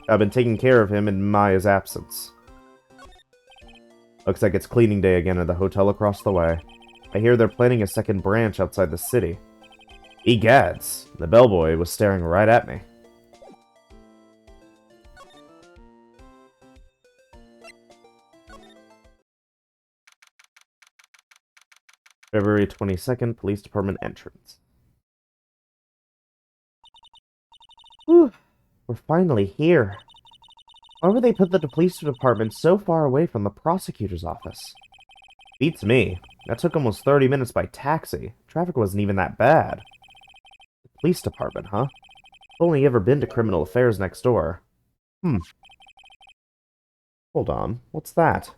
I've been taking care of him in Maya's absence. Looks like it's cleaning day again at the hotel across the way. I hear they're planning a second branch outside the city. Egads, the bellboy was staring right at me. February 22nd, Police Department entrance. Whew, we're finally here. Why would they put the police department so far away from the prosecutor's office? Beats me. That took almost 30 minutes by taxi. Traffic wasn't even that bad. The police department, huh? I've only ever been to criminal affairs next door. Hold on. What's that?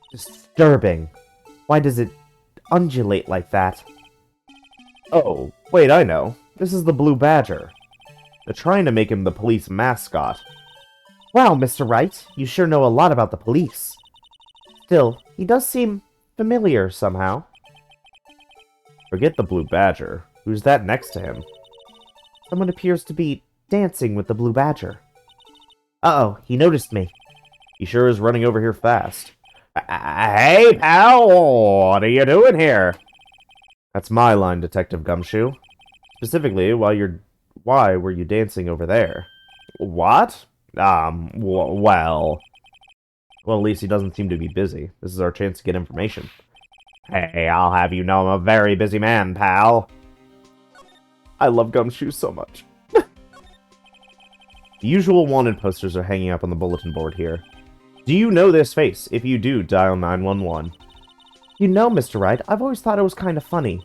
Disturbing. Why does it undulate like that? Oh, wait, I know. This is the Blue Badger. They're trying to make him the police mascot. Wow, Mr. Wright, you sure know a lot about the police. Still, he does seem familiar somehow. Forget the Blue Badger. Who's that next to him? Someone appears to be dancing with the Blue Badger. Uh-oh, he noticed me. He sure is running over here fast. Hey, pal! What are you doing here? That's my line, Detective Gumshoe. Specifically, why were you dancing over there? What? Well... Well, at least he doesn't seem to be busy. This is our chance to get information. Hey, I'll have you know I'm a very busy man, pal. I love Gumshoe so much. The usual wanted posters are hanging up on the bulletin board here. Do you know this face? If you do, dial 911. You know, Mr. Wright, I've always thought it was kind of funny.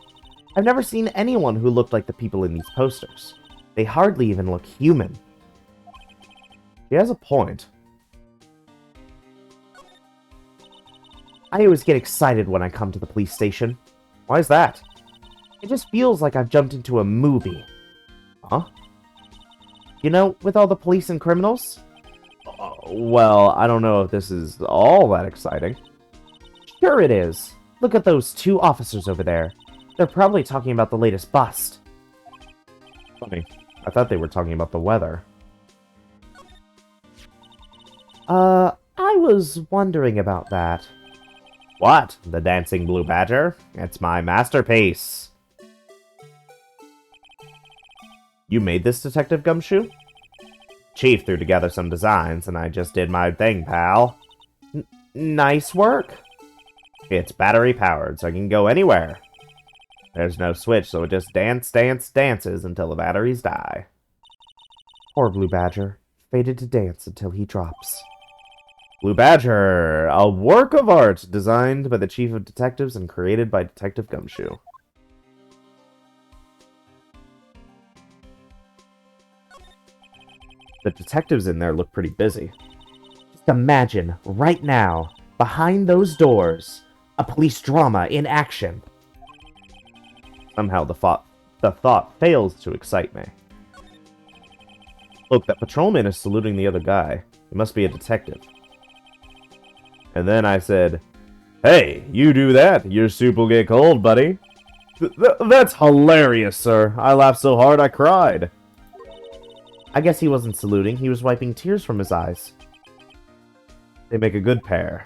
I've never seen anyone who looked like the people in these posters. They hardly even look human. He has a point. I always get excited when I come to the police station. Why is that? It just feels like I've jumped into a movie. Huh? You know, with all the police and criminals? Well, I don't know if this is all that exciting. Sure it is. Look at those two officers over there. They're probably talking about the latest bust. Funny. I thought they were talking about the weather. I was wondering about that. What? The Dancing Blue Badger? It's my masterpiece. You made this, Detective Gumshoe? Chief threw together some designs, and I just did my thing, pal. Nice work. It's battery-powered, so I can go anywhere. There's no switch, so it just dances until the batteries die. Poor Blue Badger, fated to dance until he drops. Blue Badger, a work of art designed by the Chief of Detectives and created by Detective Gumshoe. The detectives in there look pretty busy. Just imagine, right now, behind those doors, a police drama in action. Somehow the thought fails to excite me. Look, that patrolman is saluting the other guy. He must be a detective. And then I said, "Hey, you do that, your soup will get cold, buddy." That's hilarious, sir. I laughed so hard I cried. I guess he wasn't saluting, he was wiping tears from his eyes. They make a good pair.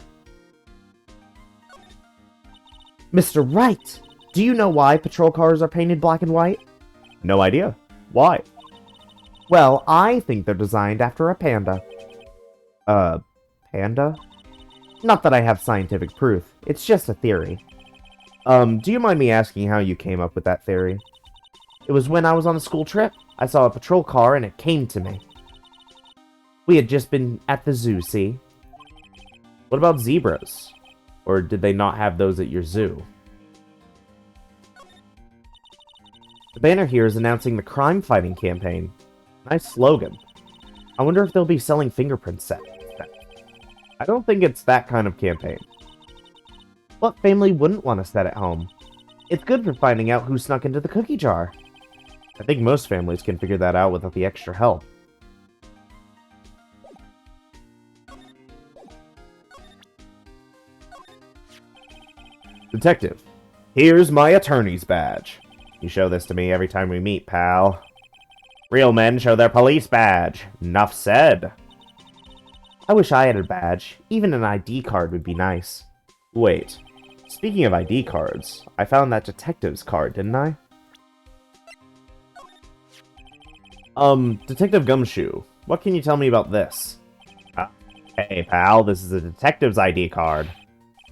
Mr. Wright, do you know why patrol cars are painted black and white? No idea. Why? Well, I think they're designed after a panda. Panda? Not that I have scientific proof. It's just a theory. Do you mind me asking how you came up with that theory? It was when I was on a school trip. I saw a patrol car and it came to me. We had just been at the zoo, see? What about zebras? Or did they not have those at your zoo? The banner here is announcing the crime-fighting campaign. Nice slogan. I wonder if they'll be selling fingerprint sets. I don't think it's that kind of campaign. What family wouldn't want a set at home? It's good for finding out who snuck into the cookie jar. I think most families can figure that out without the extra help. Detective, here's my attorney's badge. You show this to me every time we meet, pal. Real men show their police badge. Nuff said. I wish I had a badge. Even an ID card would be nice. Wait. Speaking of ID cards, I found that detective's card, didn't I? Detective Gumshoe, what can you tell me about this? Hey, pal, this is a detective's ID card.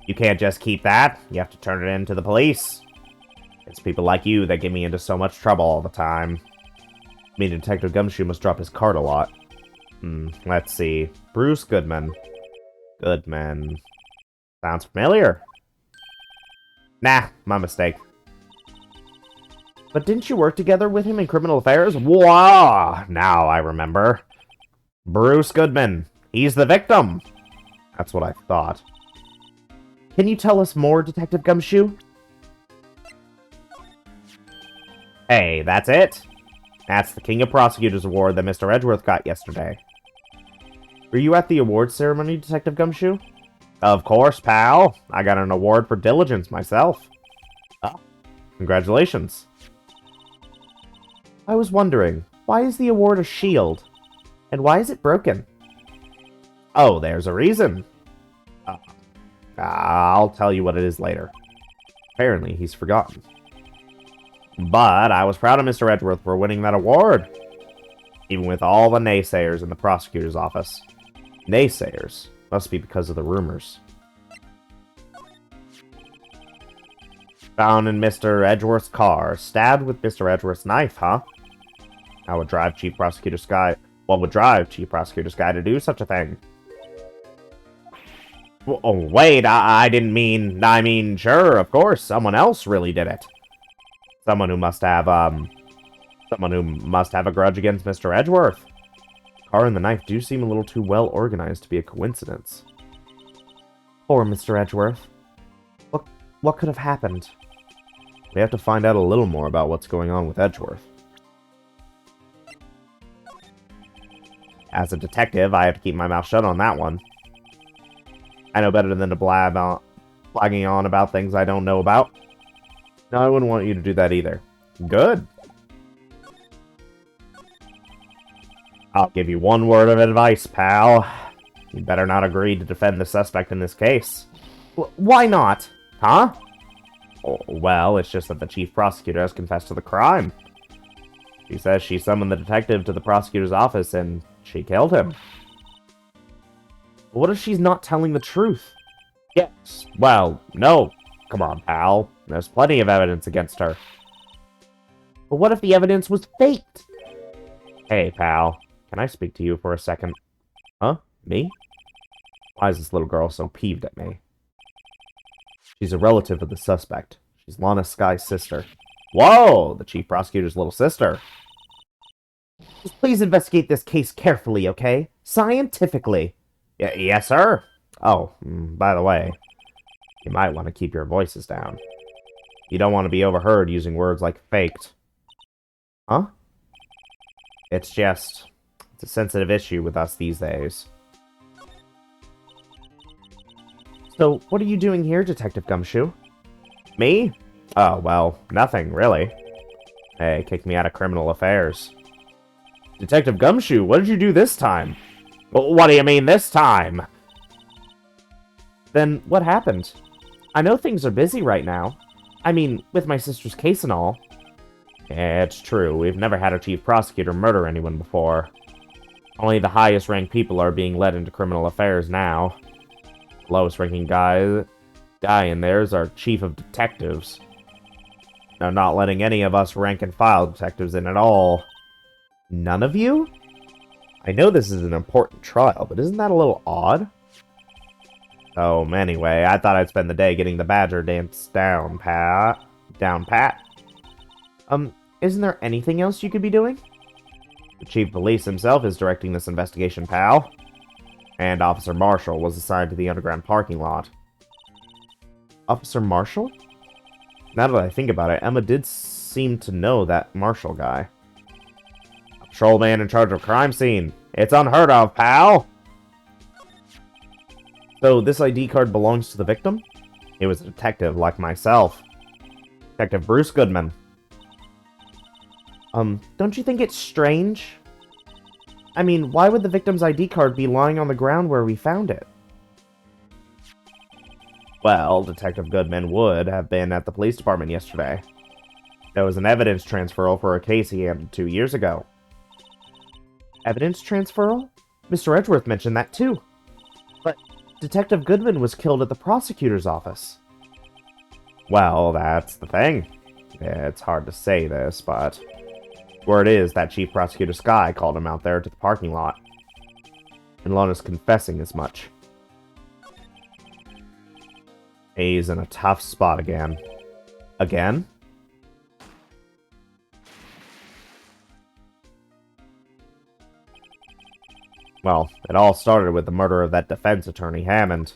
You can't just keep that. You have to turn it in to the police. It's people like you that get me into so much trouble all the time. I mean, Detective Gumshoe must drop his card a lot. Let's see. Bruce Goodman. Goodman. Sounds familiar. Nah, my mistake. But didn't you work together with him in criminal affairs? Whoa! Now I remember. Bruce Goodman. He's the victim. That's what I thought. Can you tell us more, Detective Gumshoe? Hey, that's it? That's the King of Prosecutors Award that Mr. Edgeworth got yesterday. Were you at the awards ceremony, Detective Gumshoe? Of course, pal. I got an award for diligence myself. Oh, congratulations. I was wondering, why is the award a shield? And why is it broken? Oh, there's a reason. I'll tell you what it is later. Apparently, he's forgotten. But I was proud of Mr. Edgeworth for winning that award. Even with all the naysayers in the prosecutor's office. Naysayers? Must be because of the rumors. Found in Mr. Edgeworth's car. Stabbed with Mr. Edgeworth's knife, huh? What would drive Chief Prosecutor Sky to do such a thing? Oh, wait, I didn't mean... I mean, sure, of course, someone else really did it. Someone who must have a grudge against Mr. Edgeworth. Car and the knife do seem a little too well organized to be a coincidence. Poor Mr. Edgeworth. What could have happened? We have to find out a little more about what's going on with Edgeworth. As a detective, I have to keep my mouth shut on that one. I know better than to blagging on about things I don't know about. No, I wouldn't want you to do that either. Good. I'll give you one word of advice, pal. You better not agree to defend the suspect in this case. Why not? Huh? Oh, well, it's just that the chief prosecutor has confessed to the crime. She says she summoned the detective to the prosecutor's office and she killed him. What if she's not telling the truth? Yes. Well, no. Come on, pal. There's plenty of evidence against her. But what if the evidence was faked? Hey, pal. Can I speak to you for a second? Huh? Me? Why is this little girl so peeved at me? She's a relative of the suspect. She's Lana Sky's sister. Whoa! The chief prosecutor's little sister. Just please investigate this case carefully, okay? Scientifically. Yes, sir. Oh, by the way, you might want to keep your voices down. You don't want to be overheard using words like faked. Huh? It's a sensitive issue with us these days. So, what are you doing here, Detective Gumshoe? Me? Oh, well, nothing, really. They kicked me out of criminal affairs. Detective Gumshoe, what did you do this time? Well, what do you mean this time? Then, what happened? I know things are busy right now. I mean, with my sister's case and all. Yeah, it's true. We've never had a chief prosecutor murder anyone before. Only the highest ranked people are being led into criminal affairs now. The lowest ranking guy in there is our chief of detectives. They're not letting any of us rank and file detectives in at all. None of you? I know this is an important trial, but isn't that a little odd? Oh, anyway, I thought I'd spend the day getting the badger dance down pat. Isn't there anything else you could be doing? The chief of police himself is directing this investigation, pal. And Officer Marshall was assigned to the underground parking lot. Officer Marshall? Now that I think about it, Emma did seem to know that Marshall guy. A patrolman in charge of crime scene. It's unheard of, pal! So this ID card belongs to the victim? He was a detective like myself. Detective Bruce Goodman. Don't you think it's strange? I mean, why would the victim's ID card be lying on the ground where we found it? Well, Detective Goodman would have been at the police department yesterday. There was an evidence transferal for a case he handled 2 years ago. Evidence transferal? Mr. Edgeworth mentioned that too. But Detective Goodman was killed at the prosecutor's office. Well, that's the thing. It's hard to say this, but word is that Chief Prosecutor Skye called him out there to the parking lot. And Lona's confessing as much. He's in a tough spot again. Again? Well, it all started with the murder of that defense attorney, Hammond.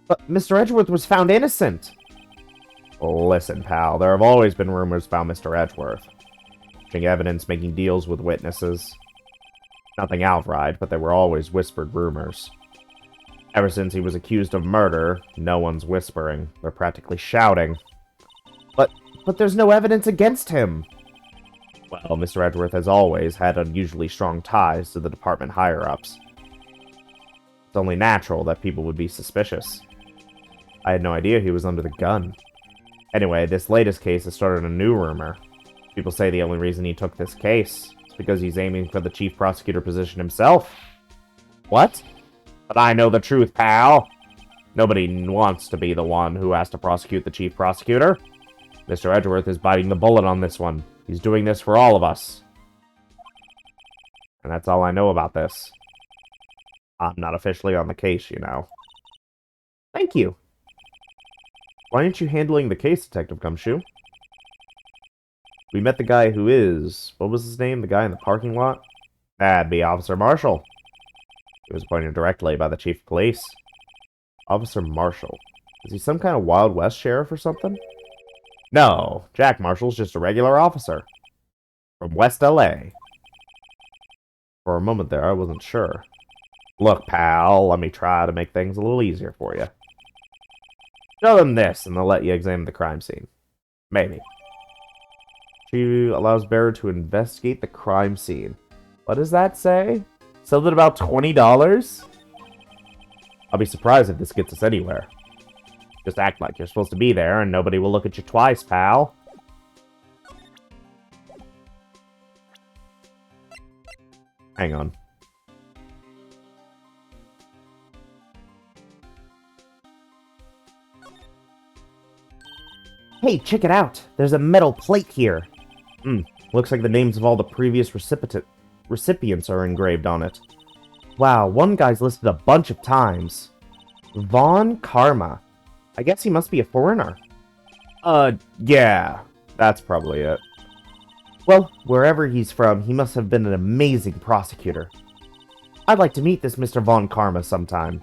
But Mr. Edgeworth was found innocent! Listen, pal, there have always been rumors about Mr. Edgeworth. Making evidence, making deals with witnesses. Nothing outright, but they were always whispered rumors. Ever since he was accused of murder, no one's whispering. They're practically shouting. But there's no evidence against him! Well, Mr. Edgeworth has always had unusually strong ties to the department higher-ups. It's only natural that people would be suspicious. I had no idea he was under the gun. Anyway, this latest case has started a new rumor. People say the only reason he took this case is because he's aiming for the chief prosecutor position himself. What? But I know the truth, pal. Nobody wants to be the one who has to prosecute the chief prosecutor. Mr. Edgeworth is biting the bullet on this one. He's doing this for all of us. And that's all I know about this. I'm not officially on the case, you know. Thank you. Why aren't you handling the case, Detective Gumshoe? We met the guy who is... What was his name? The guy in the parking lot? That'd be Officer Marshall. He was appointed directly by the Chief of Police. Officer Marshall. Is he some kind of Wild West sheriff or something? No, Jack Marshall's just a regular officer. From West LA. For a moment there, I wasn't sure. Look, pal, let me try to make things a little easier for you. Show them this, and they'll let you examine the crime scene. Maybe. She allows bearer to investigate the crime scene. What does that say? Something about $20? I'll be surprised if this gets us anywhere. Just act like you're supposed to be there, and nobody will look at you twice, pal. Hang on. Hey, check it out! There's a metal plate here! Looks like the names of all the previous recipients are engraved on it. Wow, one guy's listed a bunch of times. Von Karma. I guess he must be a foreigner. Yeah. That's probably it. Well, wherever he's from, he must have been an amazing prosecutor. I'd like to meet this Mr. Von Karma sometime.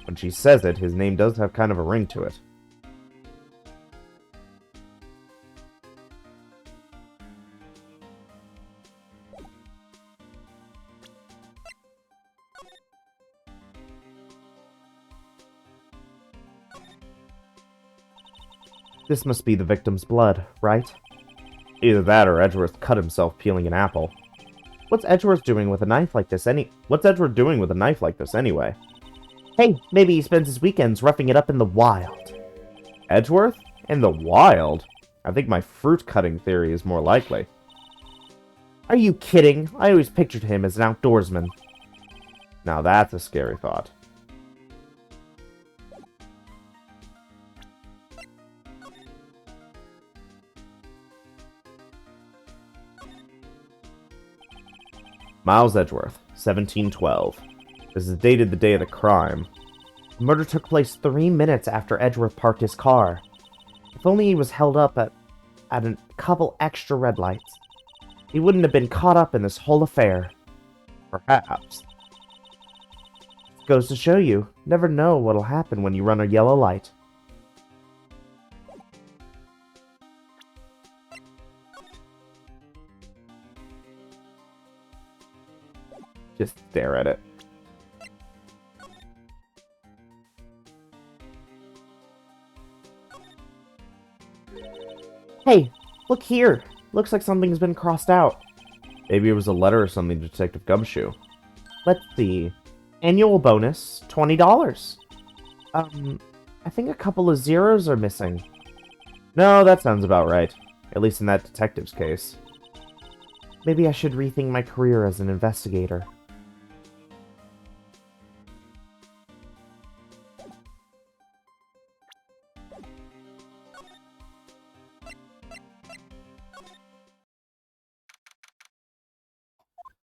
When she says it, his name does have kind of a ring to it. This must be the victim's blood, right? Either that or Edgeworth cut himself peeling an apple. What's Edgeworth doing with a knife like this anyway? Hey, maybe he spends his weekends roughing it up in the wild. Edgeworth? In the wild? I think my fruit cutting theory is more likely. Are you kidding? I always pictured him as an outdoorsman. Now that's a scary thought. Miles Edgeworth, 1712. This is dated the day of the crime. The murder took place 3 minutes after Edgeworth parked his car. If only he was held up at a couple extra red lights, he wouldn't have been caught up in this whole affair. Perhaps. It goes to show you, never know what'll happen when you run a yellow light. Just stare at it. Hey, look here. Looks like something's been crossed out. Maybe it was a letter or something to Detective Gumshoe. Let's see. Annual bonus, $20. I think a couple of zeros are missing. No, that sounds about right. At least in that detective's case. Maybe I should rethink my career as an investigator.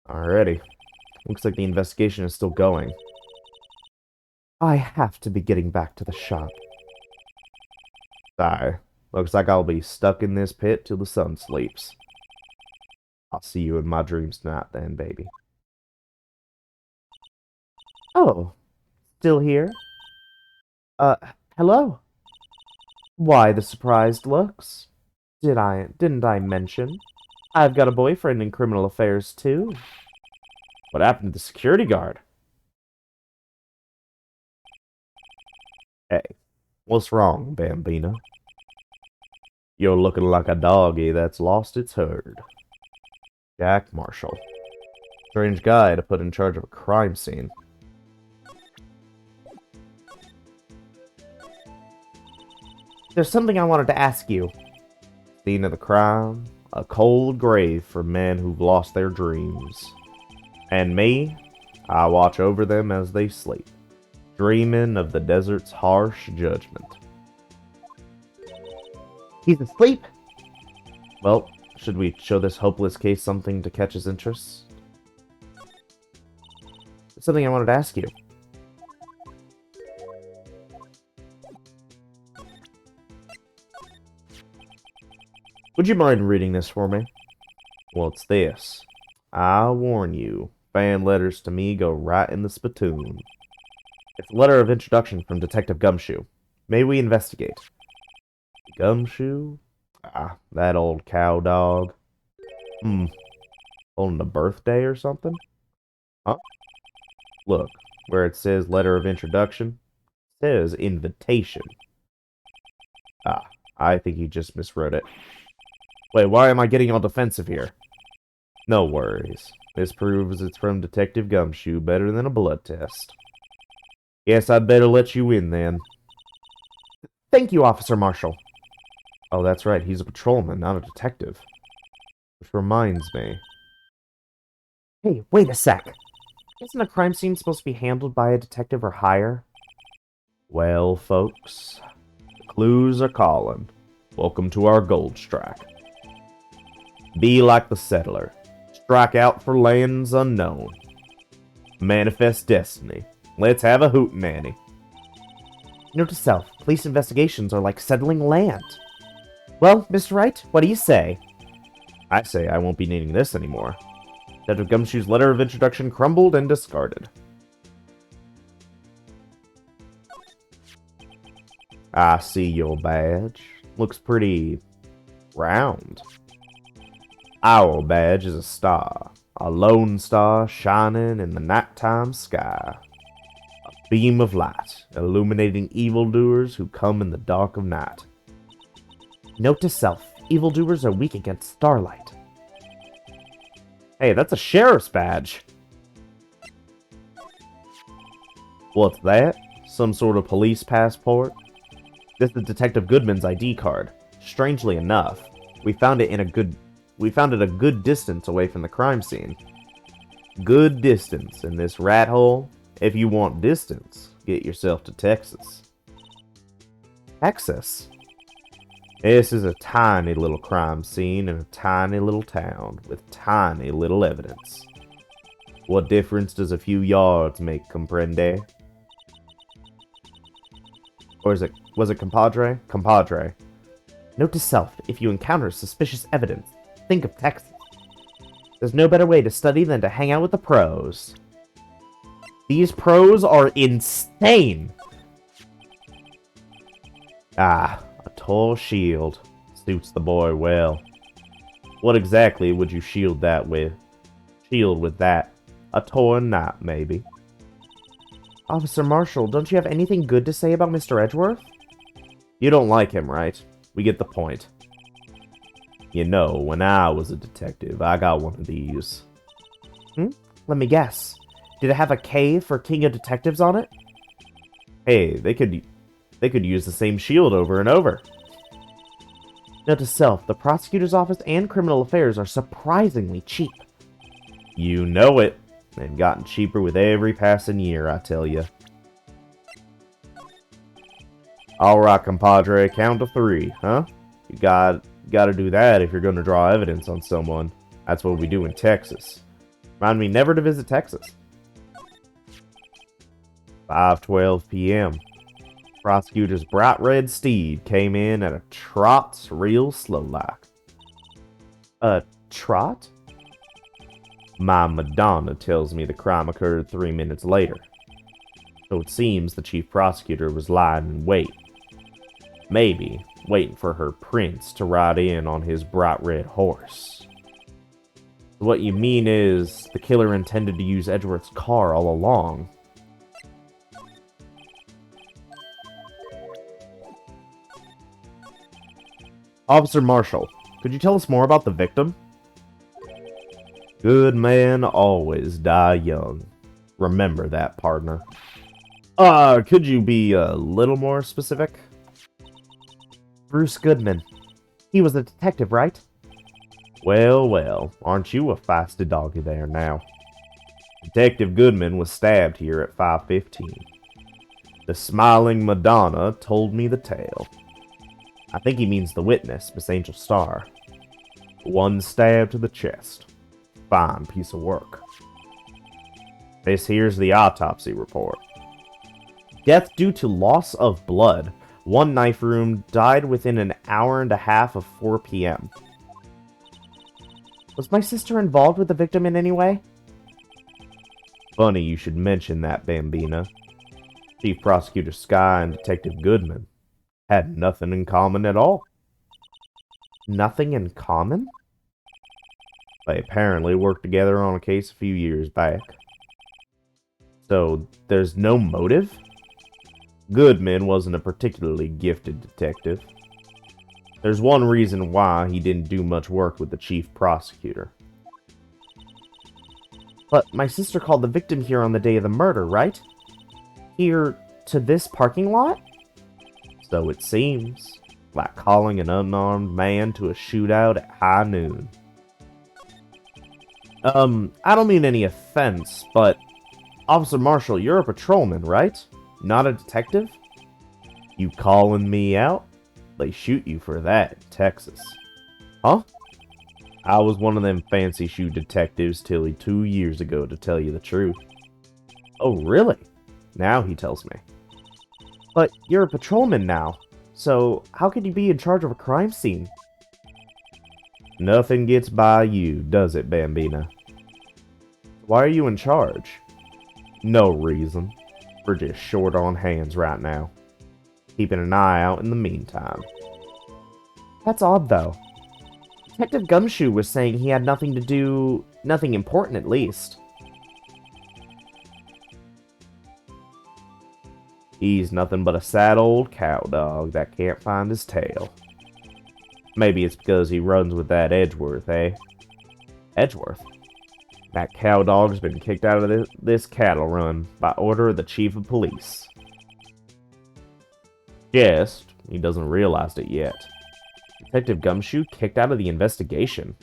Alrighty. Looks like the investigation is still going. I have to be getting back to the shop. Sigh. Looks like I'll be stuck in this pit till the sun sleeps. I'll see you in my dreams tonight then, baby. Oh, still here? Hello? Why the surprised looks? Didn't I mention? I've got a boyfriend in criminal affairs, too. What happened to the security guard? Hey, what's wrong, Bambina? You're looking like a doggy that's lost its herd. Jack Marshall. Strange guy to put in charge of a crime scene. There's something I wanted to ask you. Scene of the crime, a cold grave for men who've lost their dreams. And me, I watch over them as they sleep, dreaming of the desert's harsh judgment. He's asleep? Well, should we show this hopeless case something to catch his interest? It's something I wanted to ask you. Would you mind reading this for me? Well, it's this. I warn you, fan letters to me go right in the spittoon. It's a letter of introduction from Detective Gumshoe. May we investigate? Gumshoe? Ah, that old cow dog. Holding a birthday or something? Huh? Look, where it says letter of introduction, it says invitation. Ah, I think he just miswrote it. Wait, why am I getting all defensive here? No worries. This proves it's from Detective Gumshoe better than a blood test. Guess I'd better let you in then. Thank you, Officer Marshall. Oh, that's right. He's a patrolman, not a detective. Which reminds me. Hey, wait a sec. Isn't a crime scene supposed to be handled by a detective or higher? Well, folks, the clues are calling. Welcome to our gold strike. Be like the settler. Strike out for lands unknown. Manifest destiny. Let's have a hootenanny. Note to self, police investigations are like settling land. Well, Mr. Wright, what do you say? I say I won't be needing this anymore. Detective Gumshoe's letter of introduction crumbled and discarded. I see your badge. Looks pretty round. Our badge is a star. A lone star shining in the nighttime sky. A beam of light, illuminating evildoers who come in the dark of night. Note to self, evildoers are weak against starlight. Hey, that's a sheriff's badge. What's that? Some sort of police passport? This is Detective Goodman's ID card. Strangely enough, we found it a good distance away from the crime scene. Good distance in this rat hole. If you want distance, get yourself to Texas. Texas? This is a tiny little crime scene in a tiny little town with tiny little evidence. What difference does a few yards make, comprende? Or was it compadre? Compadre. Note to self, if you encounter suspicious evidence, think of Texas. There's no better way to study than to hang out with the pros. These pros are insane! Ah, a tall shield. Suits the boy well. What exactly would you shield that with? Shield with that? A toy knot, maybe. Officer Marshall, don't you have anything good to say about Mr. Edgeworth? You don't like him, right? We get the point. You know, when I was a detective, I got one of these. Let me guess. Did it have a K for King of Detectives on it? Hey, they could use the same shield over and over. Note to self, the prosecutor's office and criminal affairs are surprisingly cheap. You know it. They've gotten cheaper with every passing year, I tell you. Alright, compadre, count to 3, huh? You gotta do that if you're gonna draw evidence on someone. That's what we do in Texas. Remind me never to visit Texas. 5:12 p.m. Prosecutor's bright red steed came in at a trot real slow like. A trot? My Madonna tells me the crime occurred 3 minutes later. So it seems the chief prosecutor was lying in wait. Maybe waiting for her prince to ride in on his bright red horse. What you mean is the killer intended to use Edgeworth's car all along. Officer Marshall, could you tell us more about the victim? Good men always die young. Remember that, partner. Could you be a little more specific? Bruce Goodman. He was a detective, right? Well, well, aren't you a feisty doggy there now? Detective Goodman was stabbed here at 5:15. The smiling Madonna told me the tale. I think he means the witness, Miss Angel Starr. One stab to the chest. Fine piece of work. This here's the autopsy report. Death due to loss of blood. One knife wound, died within an hour and a half of 4 p.m. Was my sister involved with the victim in any way? Funny you should mention that, Bambina. Chief Prosecutor Skye and Detective Goodman had nothing in common at all. Nothing in common? They apparently worked together on a case a few years back. So, there's no motive? Goodman wasn't a particularly gifted detective. There's one reason why he didn't do much work with the chief prosecutor. But my sister called the victim here on the day of the murder, right? Here to this parking lot? So it seems. Like calling an unarmed man to a shootout at high noon. I don't mean any offense, but Officer Marshall, you're a patrolman, right? Not a detective? You calling me out? They shoot you for that in Texas. Huh? I was one of them fancy shoe detectives till 2 years ago, to tell you the truth. Oh, really? Now he tells me. But you're a patrolman now, so how could you be in charge of a crime scene? Nothing gets by you, does it, Bambina? Why are you in charge? No reason. We're just short on hands right now. Keeping an eye out in the meantime. That's odd, though. Detective Gumshoe was saying he had nothing to do... nothing important, at least. He's nothing but a sad old cow dog that can't find his tail. Maybe it's because he runs with that Edgeworth, eh? Edgeworth? That cow dog's been kicked out of this cattle run by order of the chief of police. Just, he doesn't realize it yet. Detective Gumshoe kicked out of the investigation.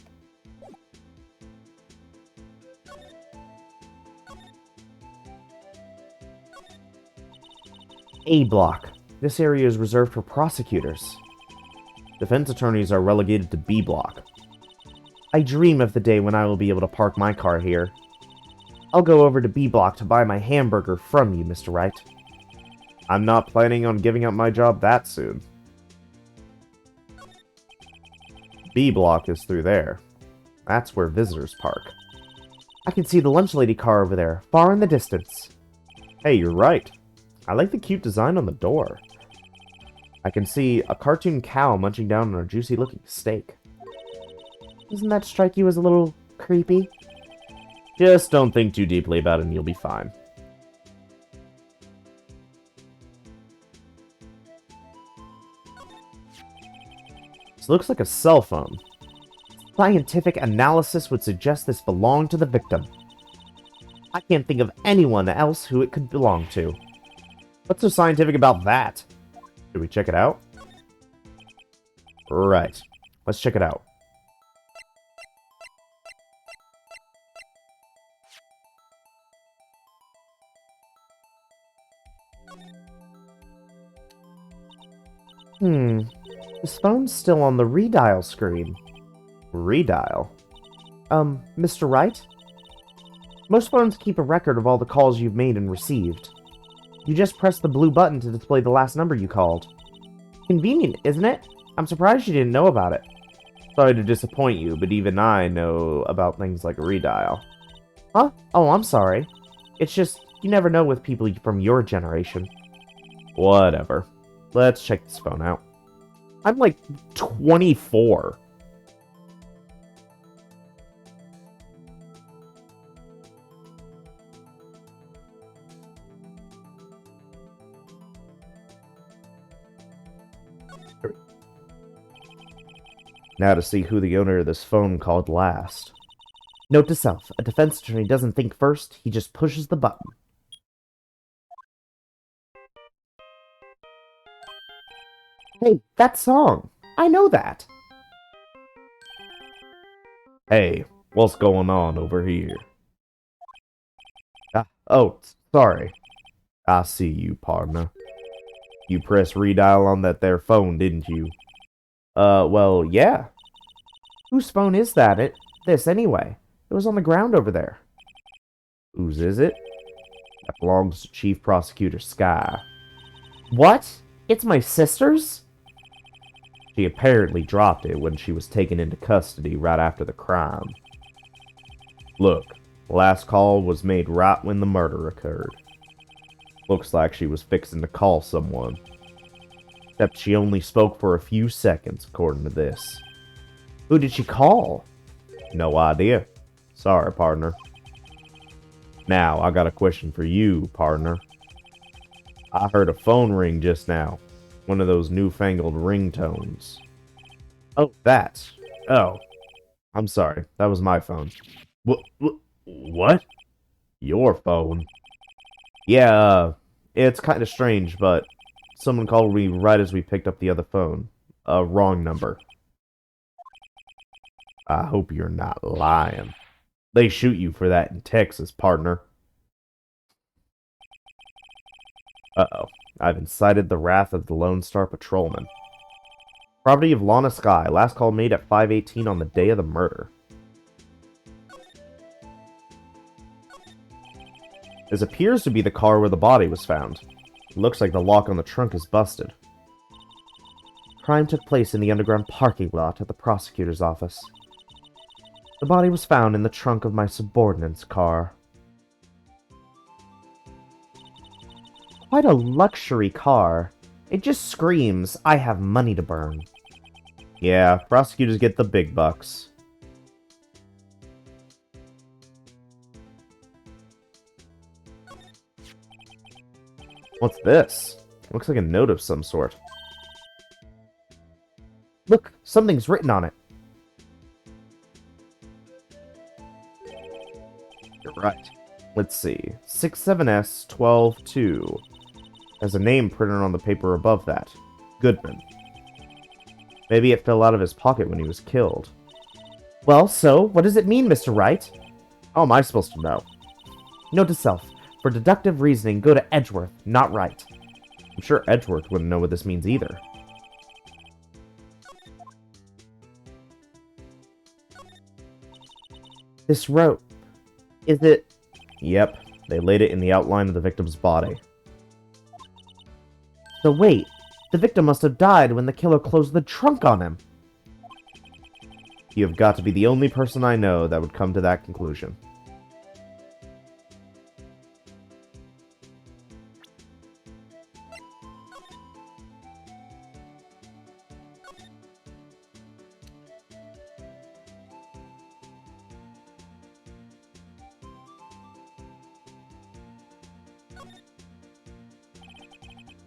A block. This area is reserved for prosecutors. Defense attorneys are relegated to B block. I dream of the day when I will be able to park my car here. I'll go over to B block to buy my hamburger from you, Mr. Wright. I'm not planning on giving up my job that soon. B block is through there. That's where visitors park. I can see the lunch lady car over there, far in the distance. Hey, you're right. I like the cute design on the door. I can see a cartoon cow munching down on a juicy-looking steak. Doesn't that strike you as a little creepy? Just don't think too deeply about it and you'll be fine. This looks like a cell phone. Scientific analysis would suggest this belonged to the victim. I can't think of anyone else who it could belong to. What's so scientific about that? Should we check it out? Right. Let's check it out. This phone's still on the redial screen. Redial? Mr. Wright? Most phones keep a record of all the calls you've made and received. You just press the blue button to display the last number you called. Convenient, isn't it? I'm surprised you didn't know about it. Sorry to disappoint you, but even I know about things like a redial. Huh? Oh, I'm sorry. It's just, you never know with people from your generation. Whatever. Let's check this phone out. I'm like 24. Now to see who the owner of this phone called last. Note to self, a defense attorney doesn't think first, he just pushes the button. Hey, that song! I know that! Hey, what's going on over here? Oh, sorry. I see you, partner. You pressed redial on that there phone, didn't you? Well, yeah. Whose phone is that? This, anyway. It was on the ground over there. Whose is it? That belongs to Chief Prosecutor Sky. What? It's my sister's? She apparently dropped it when she was taken into custody right after the crime. Look, the last call was made right when the murder occurred. Looks like she was fixing to call someone. Except she only spoke for a few seconds, according to this. Who did she call? No idea. Sorry, partner. Now, I got a question for you, partner. I heard a phone ring just now. One of those newfangled ringtones. Oh, that. Oh. I'm sorry. That was my phone. What? Your phone? Yeah, it's kind of strange, but someone called me right as we picked up the other phone. A wrong number. I hope you're not lying. They shoot you for that in Texas, partner. Uh-oh. I've incited the wrath of the Lone Star Patrolman. Property of Lana Sky. Last call made at 5:18 on the day of the murder. This appears to be the car where the body was found. It looks like the lock on the trunk is busted. Crime took place in the underground parking lot at the prosecutor's office. The body was found in the trunk of my subordinate's car. Quite a luxury car. It just screams, I have money to burn. Yeah, prosecutors get the big bucks. What's this? Looks like a note of some sort. Look, something's written on it. You're right. Let's see. 67S122. Has a name printed on the paper above that. Goodman. Maybe it fell out of his pocket when he was killed. Well, so, what does it mean, Mr. Wright? How am I supposed to know? Note to self. For deductive reasoning, go to Edgeworth, not Wright. I'm sure Edgeworth wouldn't know what this means either. This rope. Is it... Yep. They laid it in the outline of the victim's body. So wait. The victim must have died when the killer closed the trunk on him. You have got to be the only person I know that would come to that conclusion.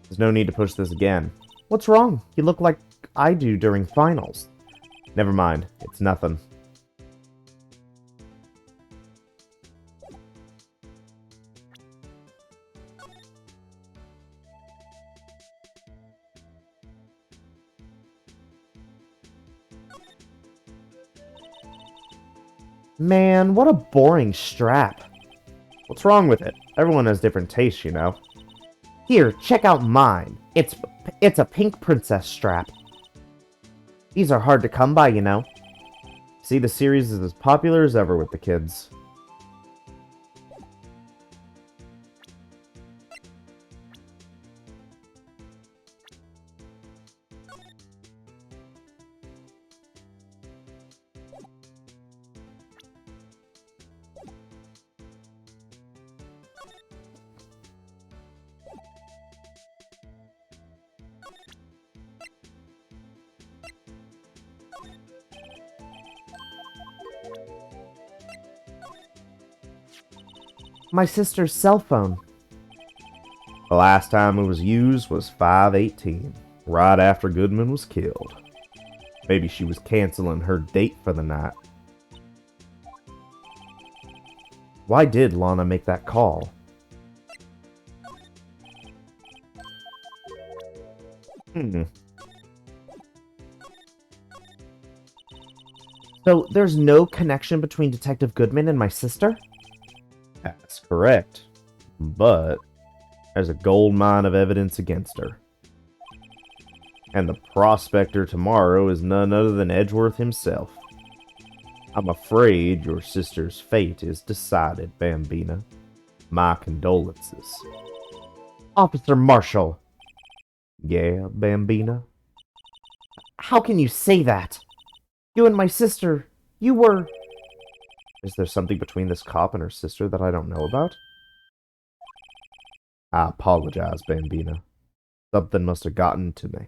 There's no need to push this again. What's wrong? You look like I do during finals. Never mind. It's nothing. Man, what a boring strap. What's wrong with it? Everyone has different tastes, you know. Here, check out mine. It's a pink princess strap. These are hard to come by, you know. See, the series is as popular as ever with the kids. My sister's cell phone. The last time it was used was 5/18, right after Goodman was killed. Maybe she was canceling her date for the night. Why did Lana make that call? So there's no connection between Detective Goodman and my sister? That's correct. But there's a gold mine of evidence against her. And the prospector tomorrow is none other than Edgeworth himself. I'm afraid your sister's fate is decided, Bambina. My condolences. Officer Marshall! Yeah, Bambina? How can you say that? You and my sister, you were... Is there something between this cop and her sister that I don't know about? I apologize, Bambina. Something must have gotten to me.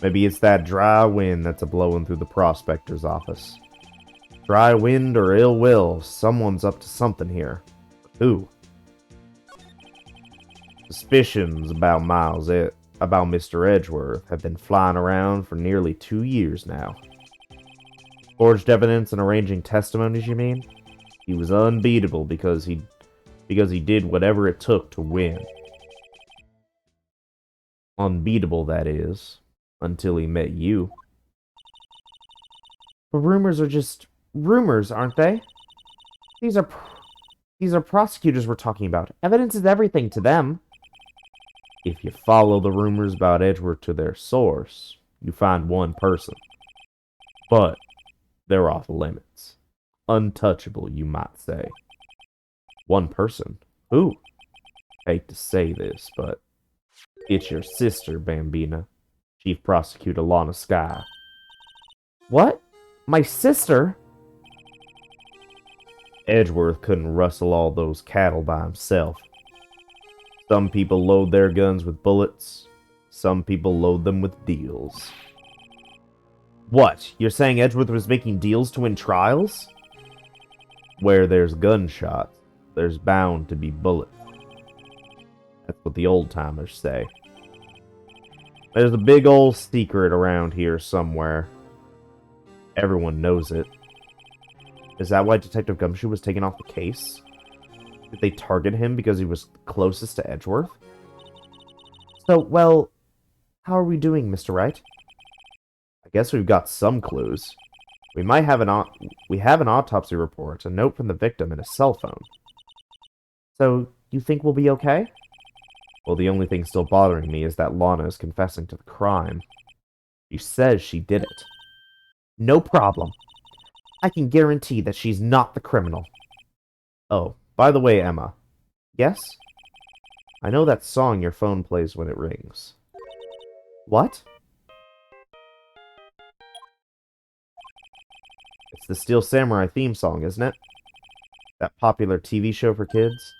Maybe it's that dry wind that's a-blowing through the prospector's office. Dry wind or ill will, someone's up to something here. Who? Suspicions about about Mr. Edgeworth have been flying around for nearly 2 years now. Forged evidence and arranging testimonies, you mean? He was unbeatable because he did whatever it took to win. Unbeatable, that is, until he met you. The rumors are just rumors, aren't they? These are prosecutors we're talking about. Evidence is everything to them. If you follow the rumors about Edgeworth to their source, you find one person. But they're off limits. Untouchable, you might say. One person? Who? Hate to say this, but it's your sister, Bambina. Chief Prosecutor Lana Skye. What? My sister? Edgeworth couldn't rustle all those cattle by himself. Some people load their guns with bullets. Some people load them with deals. What? You're saying Edgeworth was making deals to win trials? Where there's gunshots, there's bound to be bullets. That's what the old-timers say. There's a big old secret around here somewhere. Everyone knows it. Is that why Detective Gumshoe was taken off the case? Did they target him because he was closest to Edgeworth? So, well, how are we doing, Mr. Wright? I guess we've got some clues. We might have we have an autopsy report, a note from the victim, and a cell phone. So, you think we'll be okay? Well, the only thing still bothering me is that Lana is confessing to the crime. She says she did it. No problem. I can guarantee that she's not the criminal. Oh, by the way, Emma. Yes? I know that song your phone plays when it rings. What? It's the Steel Samurai theme song, isn't it? That popular TV show for kids?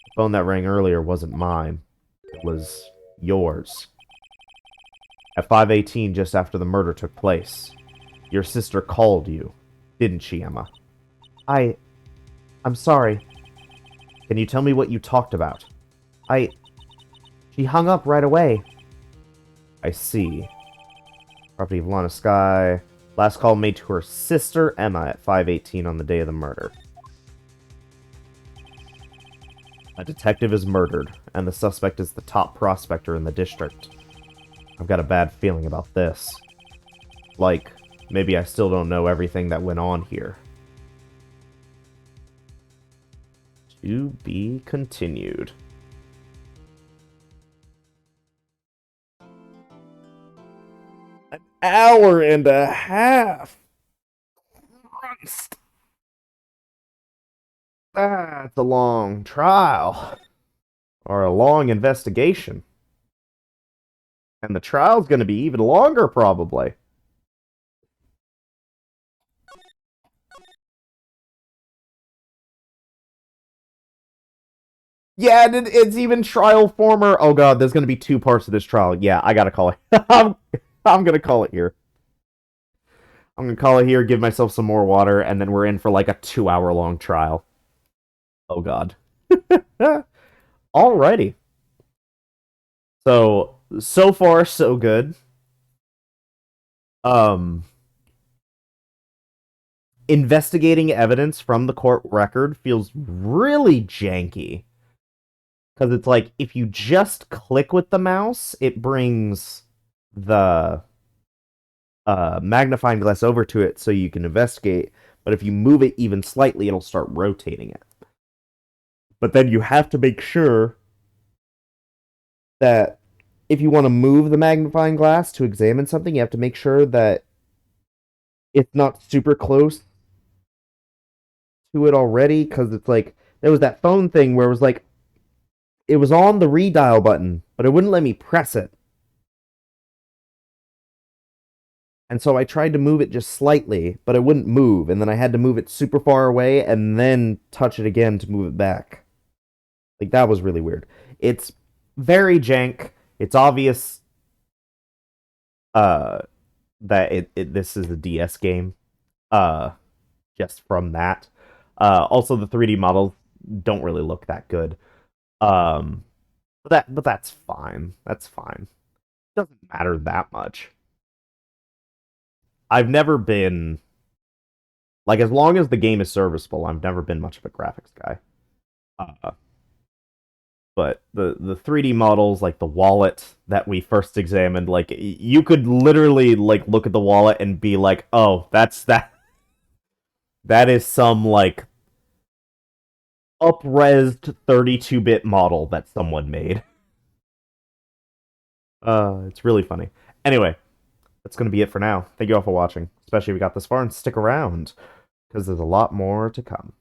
The phone that rang earlier wasn't mine. It was yours. At 5:18, just after the murder took place, your sister called you, didn't she, Emma? I'm sorry. Can you tell me what you talked about? She hung up right away. I see. Property of Lana Sky. Last call made to her sister, Emma, at 5:18 on the day of the murder. A detective is murdered, and the suspect is the top prospector in the district. I've got a bad feeling about this. Like, maybe I still don't know everything that went on here. To be continued. An hour and a half! Christ. That's a long trial. Or a long investigation. And the trial's going to be even longer, probably. Yeah, it's even trial former. Oh god, there's going to be 2 parts of this trial. Yeah, I gotta call it. I'm going to call it here. I'm going to call it here, give myself some more water, and then we're in for like a 2-hour long trial. Oh god. Alrighty. So far, so good. Um, Investigating evidence from the court record feels really janky. Because it's like, if you just click with the mouse, it brings the magnifying glass over to it so you can investigate. But if you move it even slightly, it'll start rotating it. But then you have to make sure that if you want to move the magnifying glass to examine something, you have to make sure that it's not super close to it already. Because it's like, there was that phone thing where it was like, it was on the redial button, but it wouldn't let me press it. And so I tried to move it just slightly, but it wouldn't move. And then I had to move it super far away and then touch it again to move it back. Like, that was really weird. It's very jank. It's obvious uh, that this is a DS game. Just from that. Also, the 3D models don't really look that good. Um, but that's fine. That's fine. It doesn't matter that much. I've never been like, as long as the game is serviceable, I've never been much of a graphics guy. Uh, but the 3D models, like the wallet that we first examined, like you could literally like look at the wallet and be like, "Oh, that is some like up-resed 32-bit model that someone made." It's really funny. Anyway, that's going to be it for now. Thank you all for watching, especially if you got this far, and stick around because there's a lot more to come.